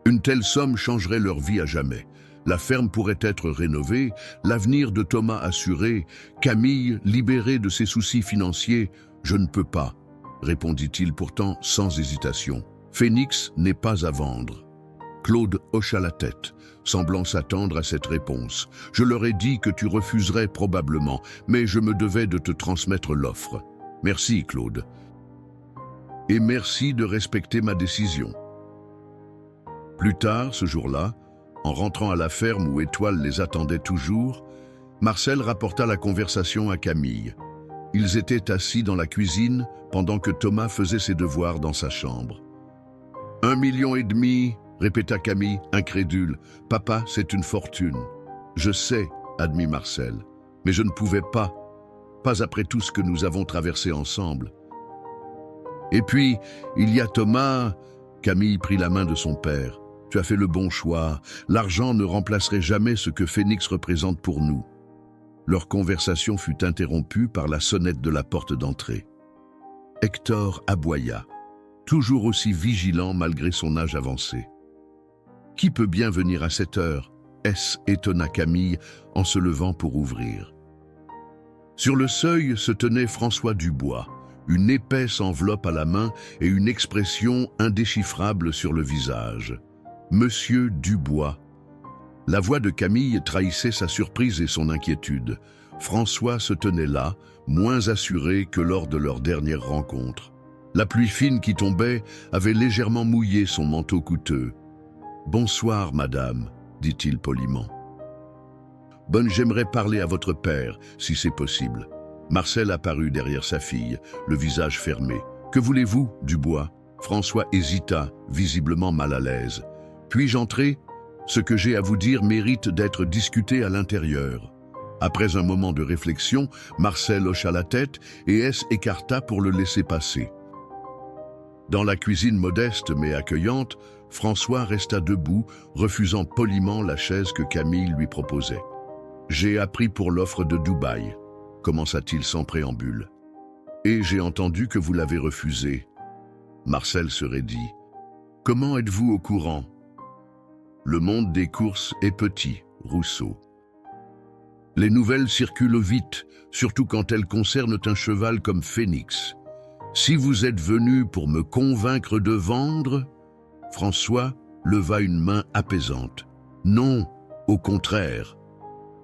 Une telle somme changerait leur vie à jamais. La ferme pourrait être rénovée, l'avenir de Thomas assuré, Camille libérée de ses soucis financiers. « Je ne peux pas », répondit-il pourtant sans hésitation. « Phénix n'est pas à vendre. » Claude hocha la tête, semblant s'attendre à cette réponse. « Je leur ai dit que tu refuserais probablement, mais je me devais de te transmettre l'offre. Merci, Claude. Et merci de respecter ma décision. » Plus tard, ce jour-là, en rentrant à la ferme où Étoile les attendait toujours, Marcel rapporta la conversation à Camille. Ils étaient assis dans la cuisine pendant que Thomas faisait ses devoirs dans sa chambre. « 1,5 million, répéta Camille, incrédule. « Papa, c'est une fortune. »« Je sais, » admit Marcel, « mais je ne pouvais pas après tout ce que nous avons traversé ensemble. » Et puis, il y a Thomas. Camille prit la main de son père. Tu as fait le bon choix. L'argent ne remplacerait jamais ce que Phénix représente pour nous. » Leur conversation fut interrompue par la sonnette de la porte d'entrée. Hector aboya, toujours aussi vigilant malgré son âge avancé. « Qui peut bien venir à cette heure ?» étonna Camille en se levant pour ouvrir. Sur le seuil se tenait François Dubois, une épaisse enveloppe à la main et une expression indéchiffrable sur le visage. « Monsieur Dubois ». La voix de Camille trahissait sa surprise et son inquiétude. François se tenait là, moins assuré que lors de leur dernière rencontre. La pluie fine qui tombait avait légèrement mouillé son manteau coûteux. « Bonsoir, madame », dit-il poliment. « Bonne, j'aimerais parler à votre père, si c'est possible. » Marcel apparut derrière sa fille, le visage fermé. « Que voulez-vous, Dubois ?» François hésita, visiblement mal à l'aise. « Puis-je entrer ? Ce que j'ai à vous dire mérite d'être discuté à l'intérieur. » Après un moment de réflexion, Marcel hocha la tête et S écarta pour le laisser passer. Dans la cuisine modeste mais accueillante, François resta debout, refusant poliment la chaise que Camille lui proposait. « J'ai appris pour l'offre de Dubaï, » commença-t-il sans préambule. « Et j'ai entendu que vous l'avez refusée. » Marcel se raidit. « Comment êtes-vous au courant ? » « Le monde des courses est petit, Rousseau. Les nouvelles circulent vite, surtout quand elles concernent un cheval comme Phénix. Si vous êtes venu pour me convaincre de vendre... » François leva une main apaisante. « Non, au contraire. »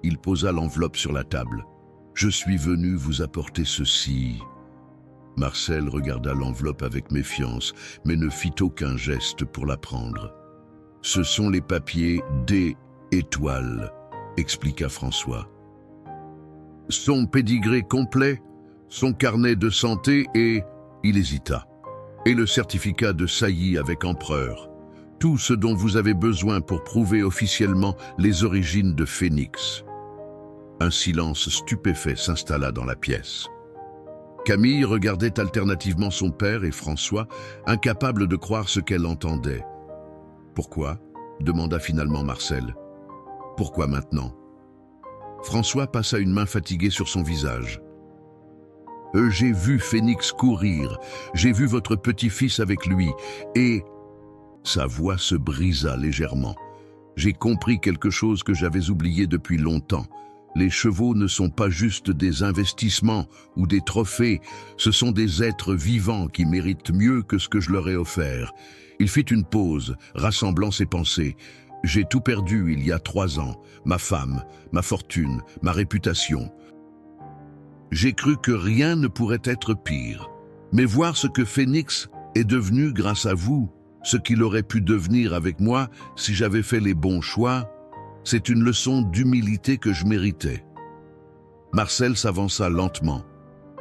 Il posa l'enveloppe sur la table. « Je suis venu vous apporter ceci. » Marcel regarda l'enveloppe avec méfiance, mais ne fit aucun geste pour la prendre. « Ce sont les papiers D. Étoile, » expliqua François. « Son pédigré complet, son carnet de santé et... » il hésita. « Et le certificat de saillie avec empereur. Tout ce dont vous avez besoin pour prouver officiellement les origines de Phénix. » Un silence stupéfait s'installa dans la pièce. Camille regardait alternativement son père et François, incapable de croire ce qu'elle entendait. « Pourquoi ?» demanda finalement Marcel. « Pourquoi maintenant ?» François passa une main fatiguée sur son visage. « J'ai vu Phénix courir, j'ai vu votre petit-fils avec lui, et... » Sa voix se brisa légèrement. « J'ai compris quelque chose que j'avais oublié depuis longtemps. Les chevaux ne sont pas juste des investissements ou des trophées, ce sont des êtres vivants qui méritent mieux que ce que je leur ai offert. » Il fit une pause, rassemblant ses pensées. « J'ai tout perdu il y a 3 ans, ma femme, ma fortune, ma réputation. J'ai cru que rien ne pourrait être pire. Mais voir ce que Phénix est devenu grâce à vous, ce qu'il aurait pu devenir avec moi si j'avais fait les bons choix, c'est une leçon d'humilité que je méritais. » Marcel s'avança lentement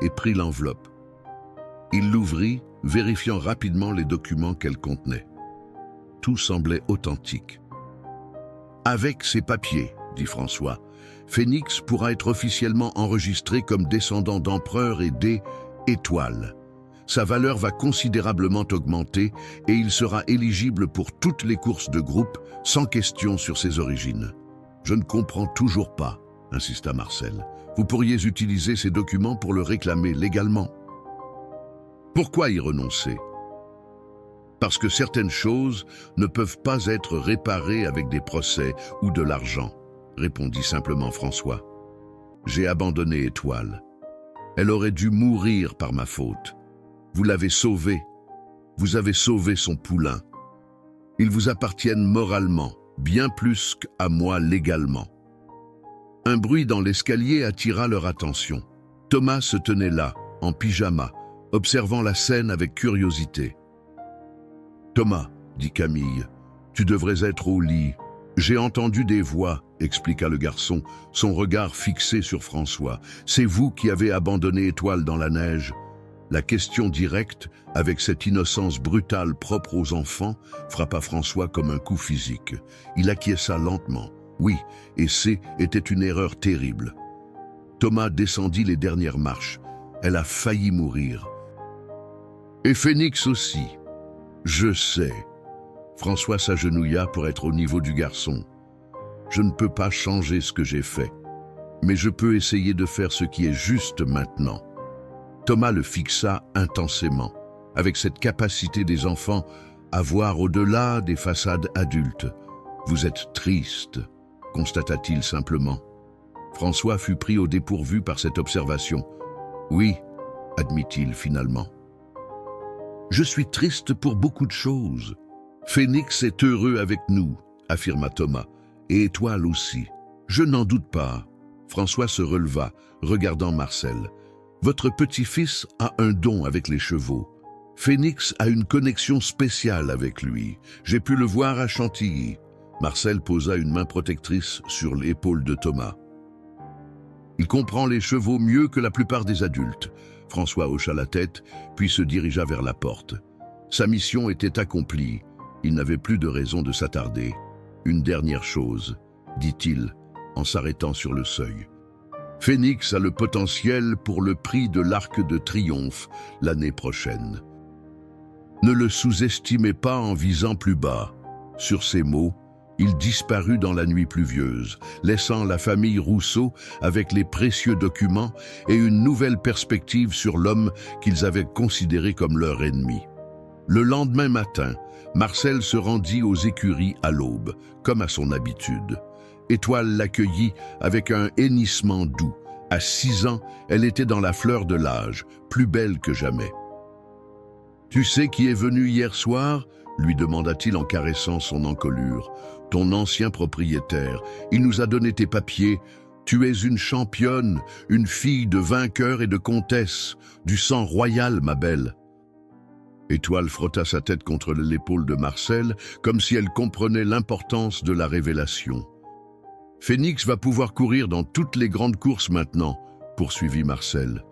et prit l'enveloppe. Il l'ouvrit, vérifiant rapidement les documents qu'elle contenait. Tout semblait authentique. « Avec ces papiers, » dit François, « Phénix pourra être officiellement enregistré comme descendant d'empereur et d'étoile. Sa valeur va considérablement augmenter et il sera éligible pour toutes les courses de groupe, sans question sur ses origines. » « Je ne comprends toujours pas, » insista Marcel. « Vous pourriez utiliser ces documents pour le réclamer légalement. » « Pourquoi y renoncer ? » « Parce que certaines choses ne peuvent pas être réparées avec des procès ou de l'argent, » répondit simplement François. « J'ai abandonné Étoile. Elle aurait dû mourir par ma faute. Vous l'avez sauvée. Vous avez sauvé son poulain. Ils vous appartiennent moralement, bien plus qu'à moi légalement. » Un bruit dans l'escalier attira leur attention. Thomas se tenait là, en pyjama, observant la scène avec curiosité. « Thomas, » dit Camille, « tu devrais être au lit. »« J'ai entendu des voix, » expliqua le garçon, son regard fixé sur François. « C'est vous qui avez abandonné Étoile dans la neige. » La question directe, avec cette innocence brutale propre aux enfants, frappa François comme un coup physique. Il acquiesça lentement. Oui, et était une erreur terrible. Thomas descendit les dernières marches. Elle a failli mourir. « Et Phénix aussi. » « Je sais. » François s'agenouilla pour être au niveau du garçon. « Je ne peux pas changer ce que j'ai fait, mais je peux essayer de faire ce qui est juste maintenant. » Thomas le fixa intensément, avec cette capacité des enfants à voir au-delà des façades adultes. « Vous êtes triste », constata-t-il simplement. François fut pris au dépourvu par cette observation. « Oui », admit-il finalement. « Je suis triste pour beaucoup de choses. Phénix est heureux avec nous, affirma Thomas, et Étoile aussi. Je n'en doute pas. » François se releva, regardant Marcel. « Votre petit-fils a un don avec les chevaux. Phénix a une connexion spéciale avec lui. J'ai pu le voir à Chantilly. » Marcel posa une main protectrice sur l'épaule de Thomas. « Il comprend les chevaux mieux que la plupart des adultes. » François hocha la tête, puis se dirigea vers la porte. Sa mission était accomplie. Il n'avait plus de raison de s'attarder. « Une dernière chose, » dit-il, en s'arrêtant sur le seuil. « Phénix a le potentiel pour le prix de l'Arc de Triomphe l'année prochaine. Ne le sous-estimez pas en visant plus bas. » Sur ces mots, il disparut dans la nuit pluvieuse, laissant la famille Rousseau avec les précieux documents et une nouvelle perspective sur l'homme qu'ils avaient considéré comme leur ennemi. Le lendemain matin, Marcel se rendit aux écuries à l'aube, comme à son habitude. Étoile l'accueillit avec un hennissement doux. À 6 ans, elle était dans la fleur de l'âge, plus belle que jamais. « Tu sais qui est venu hier soir ?» lui demanda-t-il en caressant son encolure. « Ton ancien propriétaire. Il nous a donné tes papiers. Tu es une championne, une fille de vainqueur et de comtesse, du sang royal, ma belle. » Étoile frotta sa tête contre l'épaule de Marcel, comme si elle comprenait l'importance de la révélation. « Phénix va pouvoir courir dans toutes les grandes courses maintenant, » poursuivit Marcel.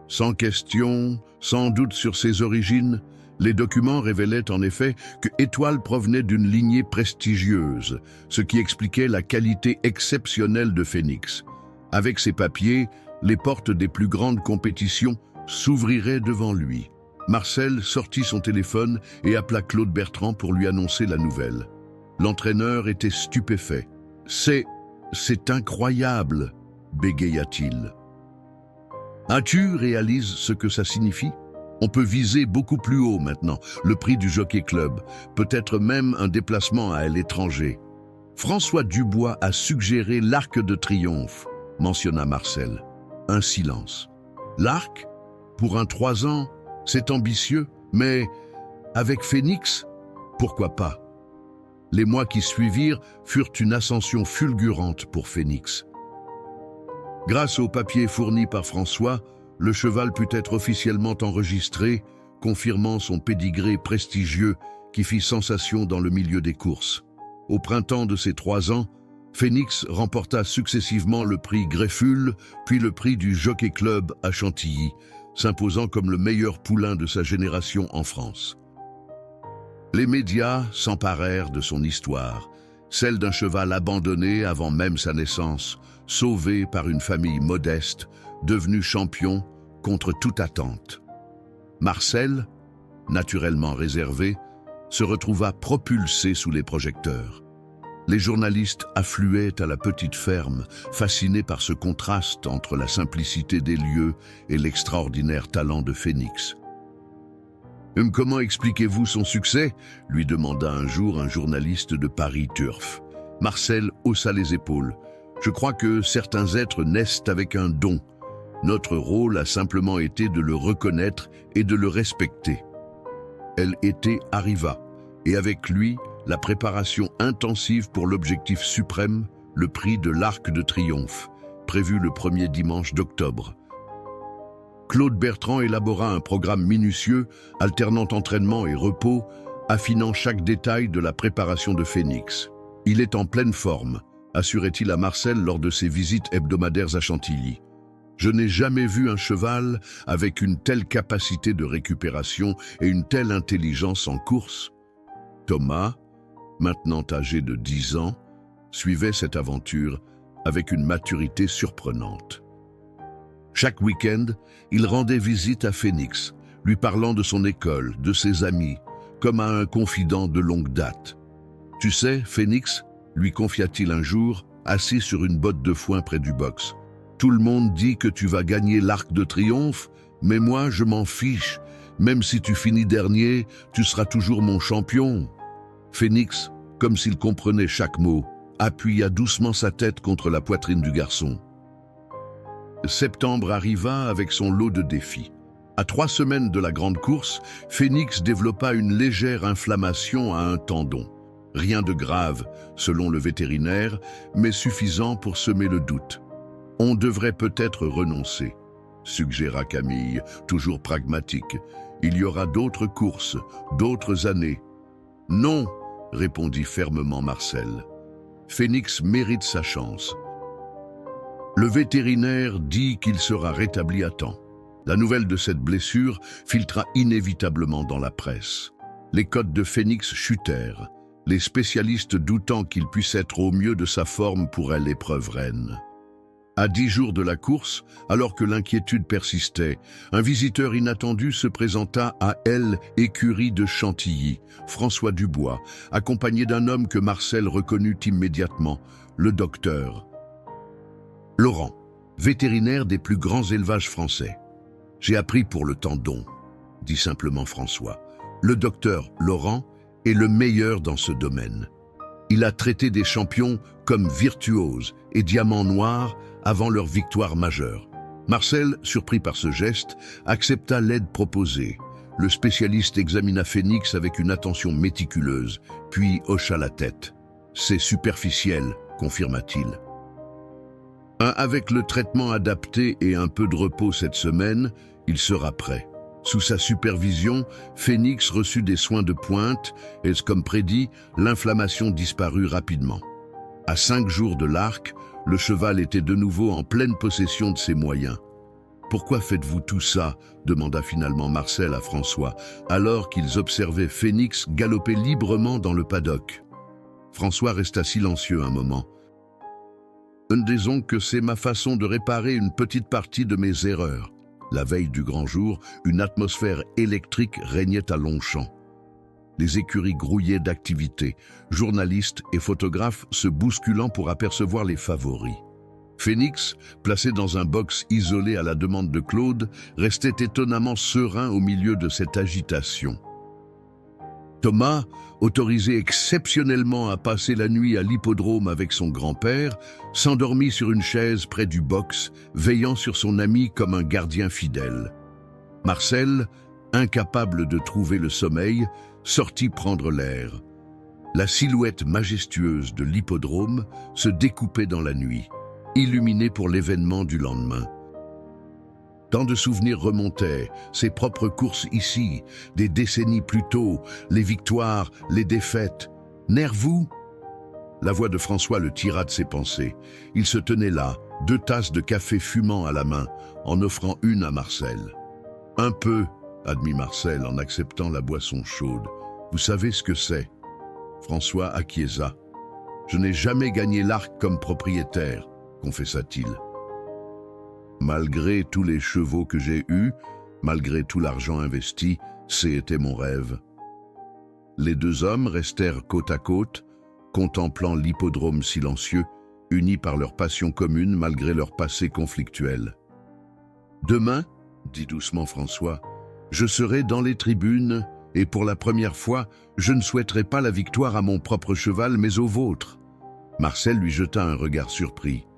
Sans question, sans doute sur ses origines, les documents révélaient en effet que Étoile provenait d'une lignée prestigieuse, ce qui expliquait la qualité exceptionnelle de Phénix. Avec ces papiers, les portes des plus grandes compétitions s'ouvriraient devant lui. Marcel sortit son téléphone et appela Claude Bertrand pour lui annoncer la nouvelle. L'entraîneur était stupéfait. « C'est incroyable !» bégaya-t-il. « As-tu réalisé ce que ça signifie ? On peut viser beaucoup plus haut maintenant, le prix du Jockey Club, peut-être même un déplacement à l'étranger. François Dubois a suggéré l'Arc de Triomphe, mentionna Marcel. Un silence. L'Arc ? Pour un 3 ans, c'est ambitieux, mais avec Phénix, pourquoi pas ? Les mois qui suivirent furent une ascension fulgurante pour Phénix. Grâce aux papiers fournis par François, le cheval put être officiellement enregistré, confirmant son pédigré prestigieux qui fit sensation dans le milieu des courses. Au printemps de ses 3 ans, Phénix remporta successivement le prix Greffule, puis le prix du Jockey Club à Chantilly, s'imposant comme le meilleur poulain de sa génération en France. Les médias s'emparèrent de son histoire, celle d'un cheval abandonné avant même sa naissance, sauvé par une famille modeste, devenu champion contre toute attente. Marcel, naturellement réservé, se retrouva propulsé sous les projecteurs. Les journalistes affluaient à la petite ferme, fascinés par ce contraste entre la simplicité des lieux et l'extraordinaire talent de Phénix. « Comment expliquez-vous son succès ?» lui demanda un jour un journaliste de Paris Turf. Marcel haussa les épaules. « Je crois que certains êtres naissent avec un don. Notre rôle a simplement été de le reconnaître et de le respecter. » L'été arriva, et avec lui, la préparation intensive pour l'objectif suprême, le prix de l'Arc de Triomphe, prévu le premier dimanche d'octobre. Claude Bertrand élabora un programme minutieux, alternant entraînement et repos, affinant chaque détail de la préparation de Phénix. « Il est en pleine forme », assurait-il à Marcel lors de ses visites hebdomadaires à Chantilly. « Je n'ai jamais vu un cheval avec une telle capacité de récupération et une telle intelligence en course. » Thomas, maintenant âgé de 10 ans, suivait cette aventure avec une maturité surprenante. Chaque week-end, il rendait visite à Phénix, lui parlant de son école, de ses amis, comme à un confident de longue date. « Tu sais, Phénix, lui confia-t-il un jour, assis sur une botte de foin près du box. Tout le monde dit que tu vas gagner l'Arc de Triomphe, mais moi je m'en fiche. Même si tu finis dernier, tu seras toujours mon champion. » Phénix, comme s'il comprenait chaque mot, appuya doucement sa tête contre la poitrine du garçon. Septembre arriva avec son lot de défis. À 3 semaines de la grande course, Phénix développa une légère inflammation à un tendon. Rien de grave, selon le vétérinaire, mais suffisant pour semer le doute. « On devrait peut-être renoncer », suggéra Camille, toujours pragmatique. « Il y aura d'autres courses, d'autres années. »« Non », répondit fermement Marcel. « Phénix mérite sa chance. » Le vétérinaire dit qu'il sera rétabli à temps. La nouvelle de cette blessure filtra inévitablement dans la presse. Les cotes de Phénix chutèrent, les spécialistes doutant qu'il puisse être au mieux de sa forme pour l'épreuve reine. À 10 jours de la course, alors que l'inquiétude persistait, un visiteur inattendu se présenta à l'écurie de Chantilly, François Dubois, accompagné d'un homme que Marcel reconnut immédiatement, le docteur Laurent, vétérinaire des plus grands élevages français. « J'ai appris pour le tendon », dit simplement François. Le docteur Laurent est le meilleur dans ce domaine. Il a traité des champions comme virtuoses et diamants noirs avant leur victoire majeure. Marcel, surpris par ce geste, accepta l'aide proposée. Le spécialiste examina Phénix avec une attention méticuleuse, puis hocha la tête. « C'est superficiel », confirma-t-il. Avec le traitement adapté et un peu de repos cette semaine, il sera prêt. Sous sa supervision, Phénix reçut des soins de pointe et, comme prédit, l'inflammation disparut rapidement. À 5 jours de l'arc, le cheval était de nouveau en pleine possession de ses moyens. « Pourquoi faites-vous tout ça ?» demanda finalement Marcel à François, alors qu'ils observaient Phénix galoper librement dans le paddock. François resta silencieux un moment. « Disons que c'est ma façon de réparer une petite partie de mes erreurs. » La veille du grand jour, une atmosphère électrique régnait à Longchamp. Les écuries grouillaient d'activité, journalistes et photographes se bousculant pour apercevoir les favoris. Phénix, placé dans un box isolé à la demande de Claude, restait étonnamment serein au milieu de cette agitation. Thomas, autorisé exceptionnellement à passer la nuit à l'hippodrome avec son grand-père, s'endormit sur une chaise près du box, veillant sur son ami comme un gardien fidèle. Marcel, incapable de trouver le sommeil, sortit prendre l'air. La silhouette majestueuse de l'hippodrome se découpait dans la nuit, illuminée pour l'événement du lendemain. Tant de souvenirs remontaient, ses propres courses ici, des décennies plus tôt, les victoires, les défaites. « Nerveux ?» La voix de François le tira de ses pensées. Il se tenait là, 2 tasses de café fumant à la main, en offrant une à Marcel. « Un peu », admit Marcel en acceptant la boisson chaude. « Vous savez ce que c'est ?» François acquiesça. « Je n'ai jamais gagné l'arc comme propriétaire », confessa-t-il. Malgré tous les chevaux que j'ai eus, malgré tout l'argent investi, c'était mon rêve. Les 2 hommes restèrent côte à côte, contemplant l'hippodrome silencieux, unis par leur passion commune malgré leur passé conflictuel. « Demain, » dit doucement François, « je serai dans les tribunes et pour la première fois, je ne souhaiterai pas la victoire à mon propre cheval mais au vôtre. » Marcel lui jeta un regard surpris. «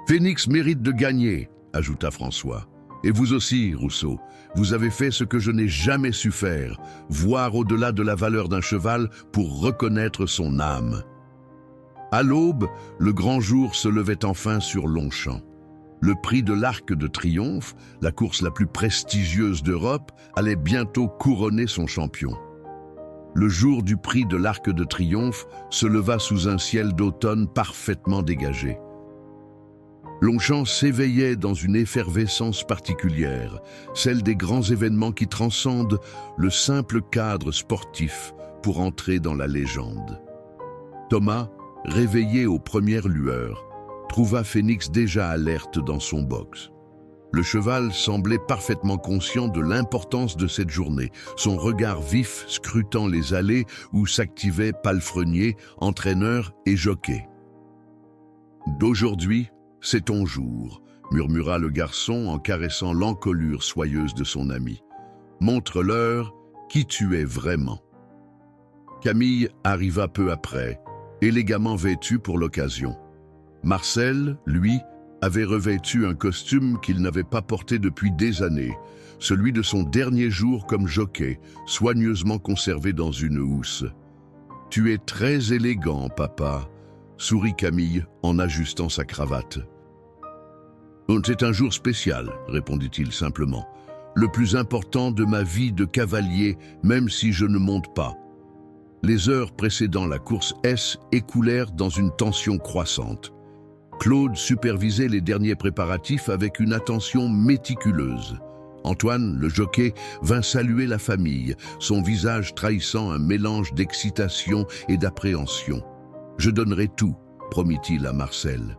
Phénix mérite de gagner, » ajouta François. « Et vous aussi, Rousseau, vous avez fait ce que je n'ai jamais su faire, voir au-delà de la valeur d'un cheval pour reconnaître son âme. » À l'aube, le grand jour se levait enfin sur Longchamp. Le prix de l'Arc de Triomphe, la course la plus prestigieuse d'Europe, allait bientôt couronner son champion. Le jour du prix de l'Arc de Triomphe se leva sous un ciel d'automne parfaitement dégagé. Longchamp s'éveillait dans une effervescence particulière, celle des grands événements qui transcendent le simple cadre sportif pour entrer dans la légende. Thomas, réveillé aux premières lueurs, trouva Phénix déjà alerte dans son box. Le cheval semblait parfaitement conscient de l'importance de cette journée, son regard vif scrutant les allées où s'activaient palefreniers, entraîneurs et jockeys. « D'aujourd'hui, c'est ton jour », murmura le garçon en caressant l'encolure soyeuse de son ami. « Montre-leur qui tu es vraiment. » Camille arriva peu après, élégamment vêtu pour l'occasion. Marcel, lui, avait revêtu un costume qu'il n'avait pas porté depuis des années, celui de son dernier jour comme jockey, soigneusement conservé dans une housse. « Tu es très élégant, papa », sourit Camille en ajustant sa cravate. « C'est un jour spécial », répondit-il simplement. « Le plus important de ma vie de cavalier, même si je ne monte pas. » Les heures précédant la course S écoulèrent dans une tension croissante. Claude supervisait les derniers préparatifs avec une attention méticuleuse. Antoine, le jockey, vint saluer la famille, son visage trahissant un mélange d'excitation et d'appréhension. « Je donnerai tout », promit-il à Marcel.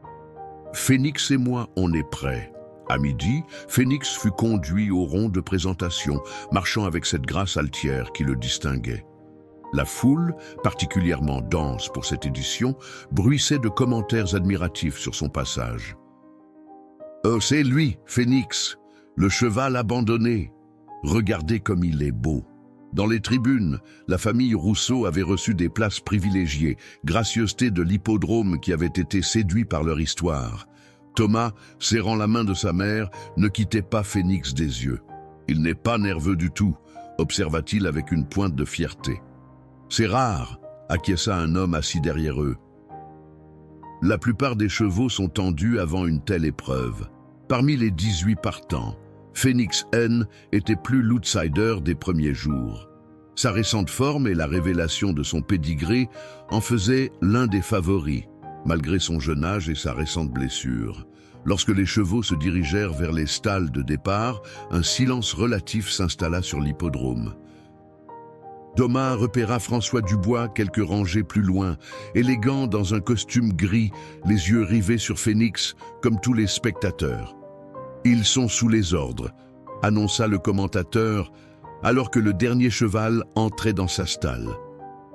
« Phénix et moi, on est prêts. » À midi, Phénix fut conduit au rond de présentation, marchant avec cette grâce altière qui le distinguait. La foule, particulièrement dense pour cette édition, bruissait de commentaires admiratifs sur son passage. « Oh, c'est lui, Phénix, le cheval abandonné. Regardez comme il est beau. » Dans les tribunes, la famille Rousseau avait reçu des places privilégiées, gracieuseté de l'hippodrome qui avait été séduit par leur histoire. Thomas, serrant la main de sa mère, ne quittait pas Phénix des yeux. « Il n'est pas nerveux du tout », observa-t-il avec une pointe de fierté. « C'est rare », acquiesça un homme assis derrière eux. La plupart des chevaux sont tendus avant une telle épreuve. Parmi les 18 partants, Phénix N était plus l'outsider des premiers jours. Sa récente forme et la révélation de son pédigré en faisaient l'un des favoris, malgré son jeune âge et sa récente blessure. Lorsque les chevaux se dirigèrent vers les stalles de départ, un silence relatif s'installa sur l'hippodrome. Thomas repéra François Dubois quelques rangées plus loin, élégant dans un costume gris, les yeux rivés sur Phénix, comme tous les spectateurs. « Ils sont sous les ordres », annonça le commentateur, alors que le dernier cheval entrait dans sa stalle.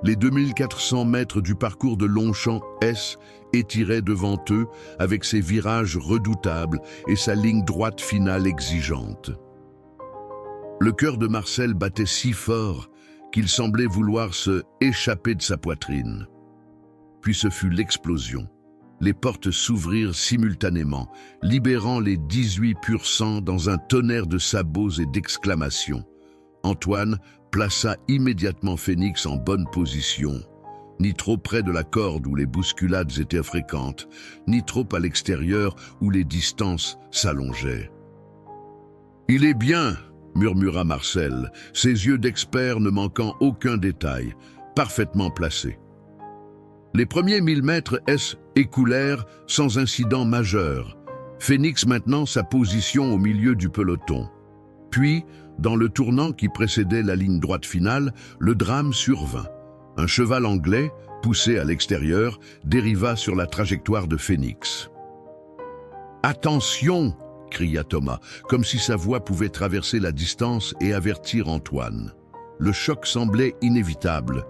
Les 2400 mètres du parcours de Longchamp S étiraient devant eux avec ses virages redoutables et sa ligne droite finale exigeante. Le cœur de Marcel battait si fort qu'il semblait vouloir se échapper de sa poitrine. Puis ce fut l'explosion. Les portes s'ouvrirent simultanément, libérant les 18 pur sang dans un tonnerre de sabots et d'exclamations. Antoine plaça immédiatement Phénix en bonne position, ni trop près de la corde où les bousculades étaient fréquentes, ni trop à l'extérieur où les distances s'allongeaient. « Il est bien !» murmura Marcel, ses yeux d'expert ne manquant aucun détail, parfaitement placés. Les premiers 1000 mètres S écoulèrent sans incident majeur. Phénix maintenant sa position au milieu du peloton. Puis, dans le tournant qui précédait la ligne droite finale, le drame survint. Un cheval anglais, poussé à l'extérieur, dériva sur la trajectoire de Phénix. « Attention !» cria Thomas, comme si sa voix pouvait traverser la distance et avertir Antoine. Le choc semblait inévitable,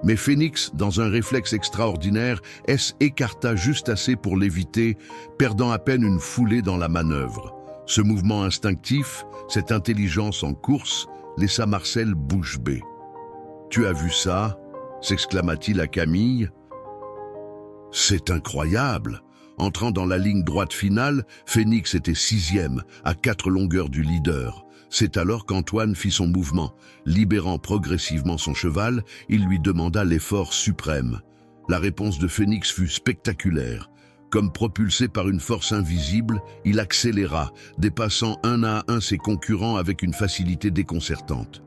mais Phénix, dans un réflexe extraordinaire, s'écarta juste assez pour l'éviter, perdant à peine une foulée dans la manœuvre. Ce mouvement instinctif, cette intelligence en course, laissa Marcel bouche bée. « Tu as vu ça ?» s'exclama-t-il à Camille. « C'est incroyable !» Entrant dans la ligne droite finale, Phénix était 6e, à 4 longueurs du leader. C'est alors qu'Antoine fit son mouvement. Libérant progressivement son cheval, il lui demanda l'effort suprême. La réponse de Phénix fut spectaculaire. Comme propulsé par une force invisible, il accéléra, dépassant un à un ses concurrents avec une facilité déconcertante.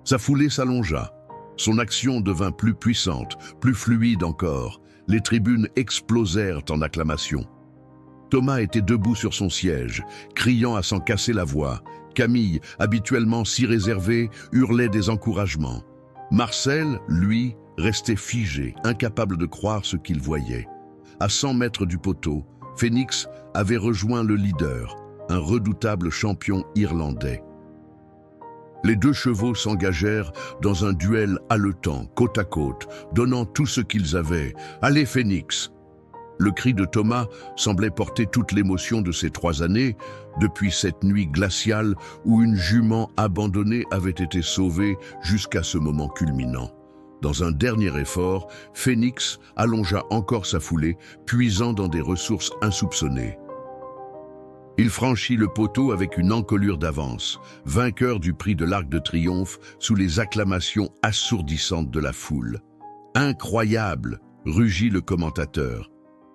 Sa foulée s'allongea. Son action devint plus puissante, plus fluide encore. Les tribunes explosèrent en acclamations. Thomas était debout sur son siège, criant à s'en casser la voix. Camille, habituellement si réservée, hurlait des encouragements. Marcel, lui, restait figé, incapable de croire ce qu'il voyait. À 100 mètres du poteau, Phoenix avait rejoint le leader, un redoutable champion irlandais. Les deux chevaux s'engagèrent dans un duel haletant, côte à côte, donnant tout ce qu'ils avaient. « Allez, Phoenix !» Le cri de Thomas semblait porter toute l'émotion de ces 3 années, depuis cette nuit glaciale où une jument abandonnée avait été sauvée jusqu'à ce moment culminant. Dans un dernier effort, Phoenix allongea encore sa foulée, puisant dans des ressources insoupçonnées. Il franchit le poteau avec une encolure d'avance, vainqueur du prix de l'Arc de Triomphe sous les acclamations assourdissantes de la foule. « Incroyable !» rugit le commentateur.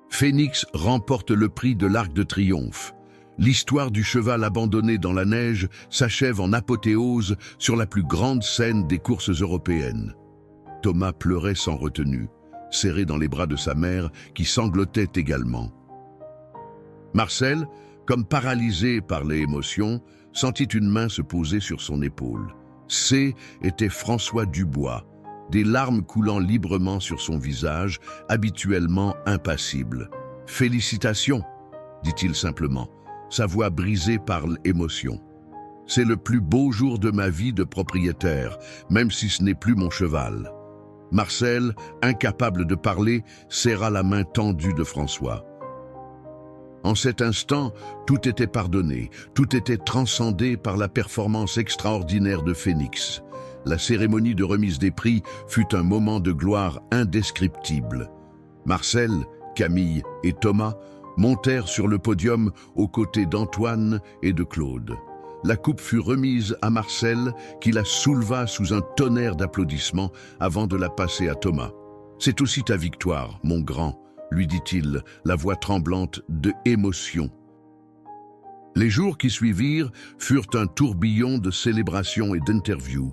Phoenix remporte le prix de l'Arc de Triomphe. L'histoire du cheval abandonné dans la neige s'achève en apothéose sur la plus grande scène des courses européennes. Thomas pleurait sans retenue, serré dans les bras de sa mère qui sanglotait également. Marcel, comme paralysé par les émotions, sentit une main se poser sur son épaule. C était François Dubois, des larmes coulant librement sur son visage, habituellement impassible. « Félicitations !» dit-il simplement, sa voix brisée par l'émotion. « C'est le plus beau jour de ma vie de propriétaire, même si ce n'est plus mon cheval. » Marcel, incapable de parler, serra la main tendue de François. En cet instant, tout était pardonné, tout était transcendé par la performance extraordinaire de Phoenix. La cérémonie de remise des prix fut un moment de gloire indescriptible. Marcel, Camille et Thomas montèrent sur le podium aux côtés d'Antoine et de Claude. La coupe fut remise à Marcel, qui la souleva sous un tonnerre d'applaudissements avant de la passer à Thomas. « C'est aussi ta victoire, mon grand », lui dit-il, la voix tremblante de émotion. Les jours qui suivirent furent un tourbillon de célébrations et d'interviews.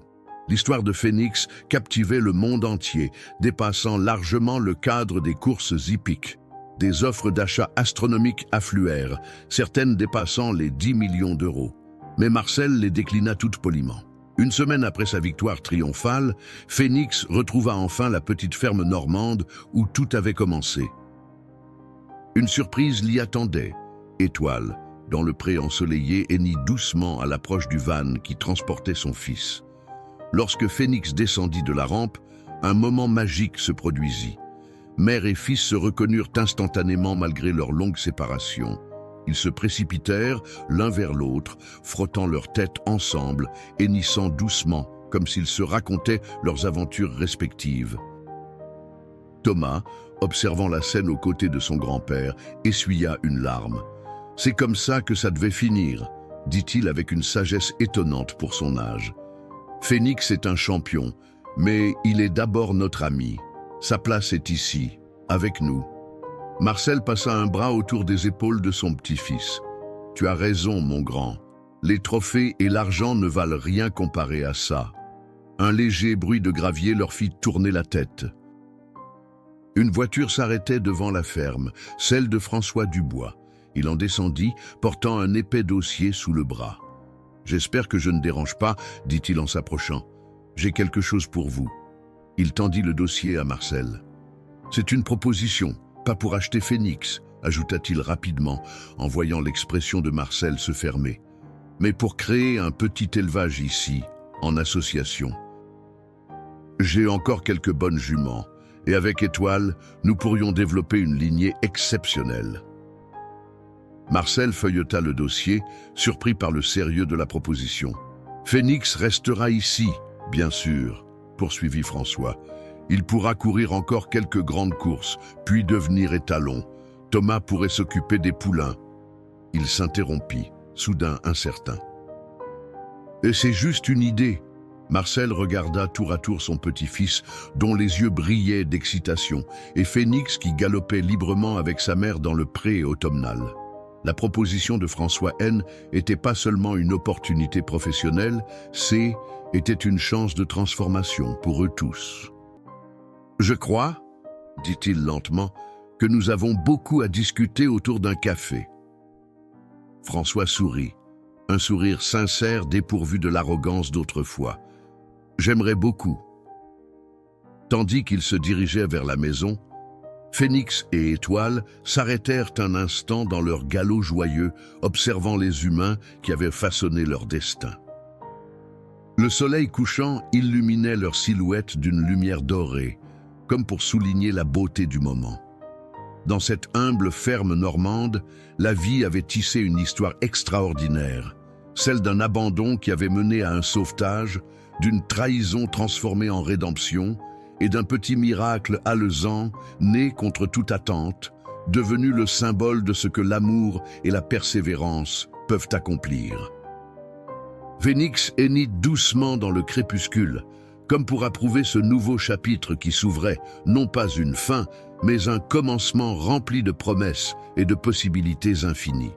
L'histoire de Phoenix captivait le monde entier, dépassant largement le cadre des courses hippiques. Des offres d'achat astronomiques affluèrent, certaines dépassant les 10 millions d'euros. Mais Marcel les déclina toutes poliment. Une semaine après sa victoire triomphale, Phoenix retrouva enfin la petite ferme normande où tout avait commencé. Une surprise l'y attendait. Étoile, dans le pré ensoleillé, hennit doucement à l'approche du van qui transportait son fils. Lorsque Phoenix descendit de la rampe, un moment magique se produisit. Mère et fils se reconnurent instantanément malgré leur longue séparation. Ils se précipitèrent l'un vers l'autre, frottant leurs têtes ensemble, hennissant doucement, comme s'ils se racontaient leurs aventures respectives. Thomas, observant la scène aux côtés de son grand-père, essuya une larme. « C'est comme ça que ça devait finir », dit-il avec une sagesse étonnante pour son âge. « Phoenix est un champion, mais il est d'abord notre ami. Sa place est ici, avec nous. » Marcel passa un bras autour des épaules de son petit-fils. « Tu as raison, mon grand. Les trophées et l'argent ne valent rien comparé à ça. » Un léger bruit de gravier leur fit tourner la tête. Une voiture s'arrêtait devant la ferme, celle de François Dubois. Il en descendit, portant un épais dossier sous le bras. « J'espère que je ne dérange pas, » dit-il en s'approchant. « J'ai quelque chose pour vous. » Il tendit le dossier à Marcel. « C'est une proposition, pas pour acheter Phoenix, » ajouta-t-il rapidement, en voyant l'expression de Marcel se fermer. « Mais pour créer un petit élevage ici, en association. J'ai encore quelques bonnes juments, et avec Étoile, nous pourrions développer une lignée exceptionnelle. » Marcel feuilleta le dossier, surpris par le sérieux de la proposition. « Phoenix restera ici, bien sûr, » poursuivit François. « Il pourra courir encore quelques grandes courses, puis devenir étalon. Thomas pourrait s'occuper des poulains. » Il s'interrompit, soudain incertain. « Et c'est juste une idée. » Marcel regarda tour à tour son petit-fils, dont les yeux brillaient d'excitation, et Phoenix qui galopait librement avec sa mère dans le pré automnal. La proposition de François N n'était pas seulement une opportunité professionnelle, était une chance de transformation pour eux tous. « Je crois, » dit-il lentement, « que nous avons beaucoup à discuter autour d'un café. » François sourit, un sourire sincère dépourvu de l'arrogance d'autrefois. « J'aimerais beaucoup. » Tandis qu'il se dirigeait vers la maison, Phénix et Étoile s'arrêtèrent un instant dans leur galop joyeux, observant les humains qui avaient façonné leur destin. Le soleil couchant illuminait leur silhouette d'une lumière dorée, comme pour souligner la beauté du moment. Dans cette humble ferme normande, la vie avait tissé une histoire extraordinaire, celle d'un abandon qui avait mené à un sauvetage, d'une trahison transformée en rédemption et d'un petit miracle alezan, né contre toute attente, devenu le symbole de ce que l'amour et la persévérance peuvent accomplir. Phénix hennit doucement dans le crépuscule, comme pour approuver ce nouveau chapitre qui s'ouvrait, non pas une fin, mais un commencement rempli de promesses et de possibilités infinies.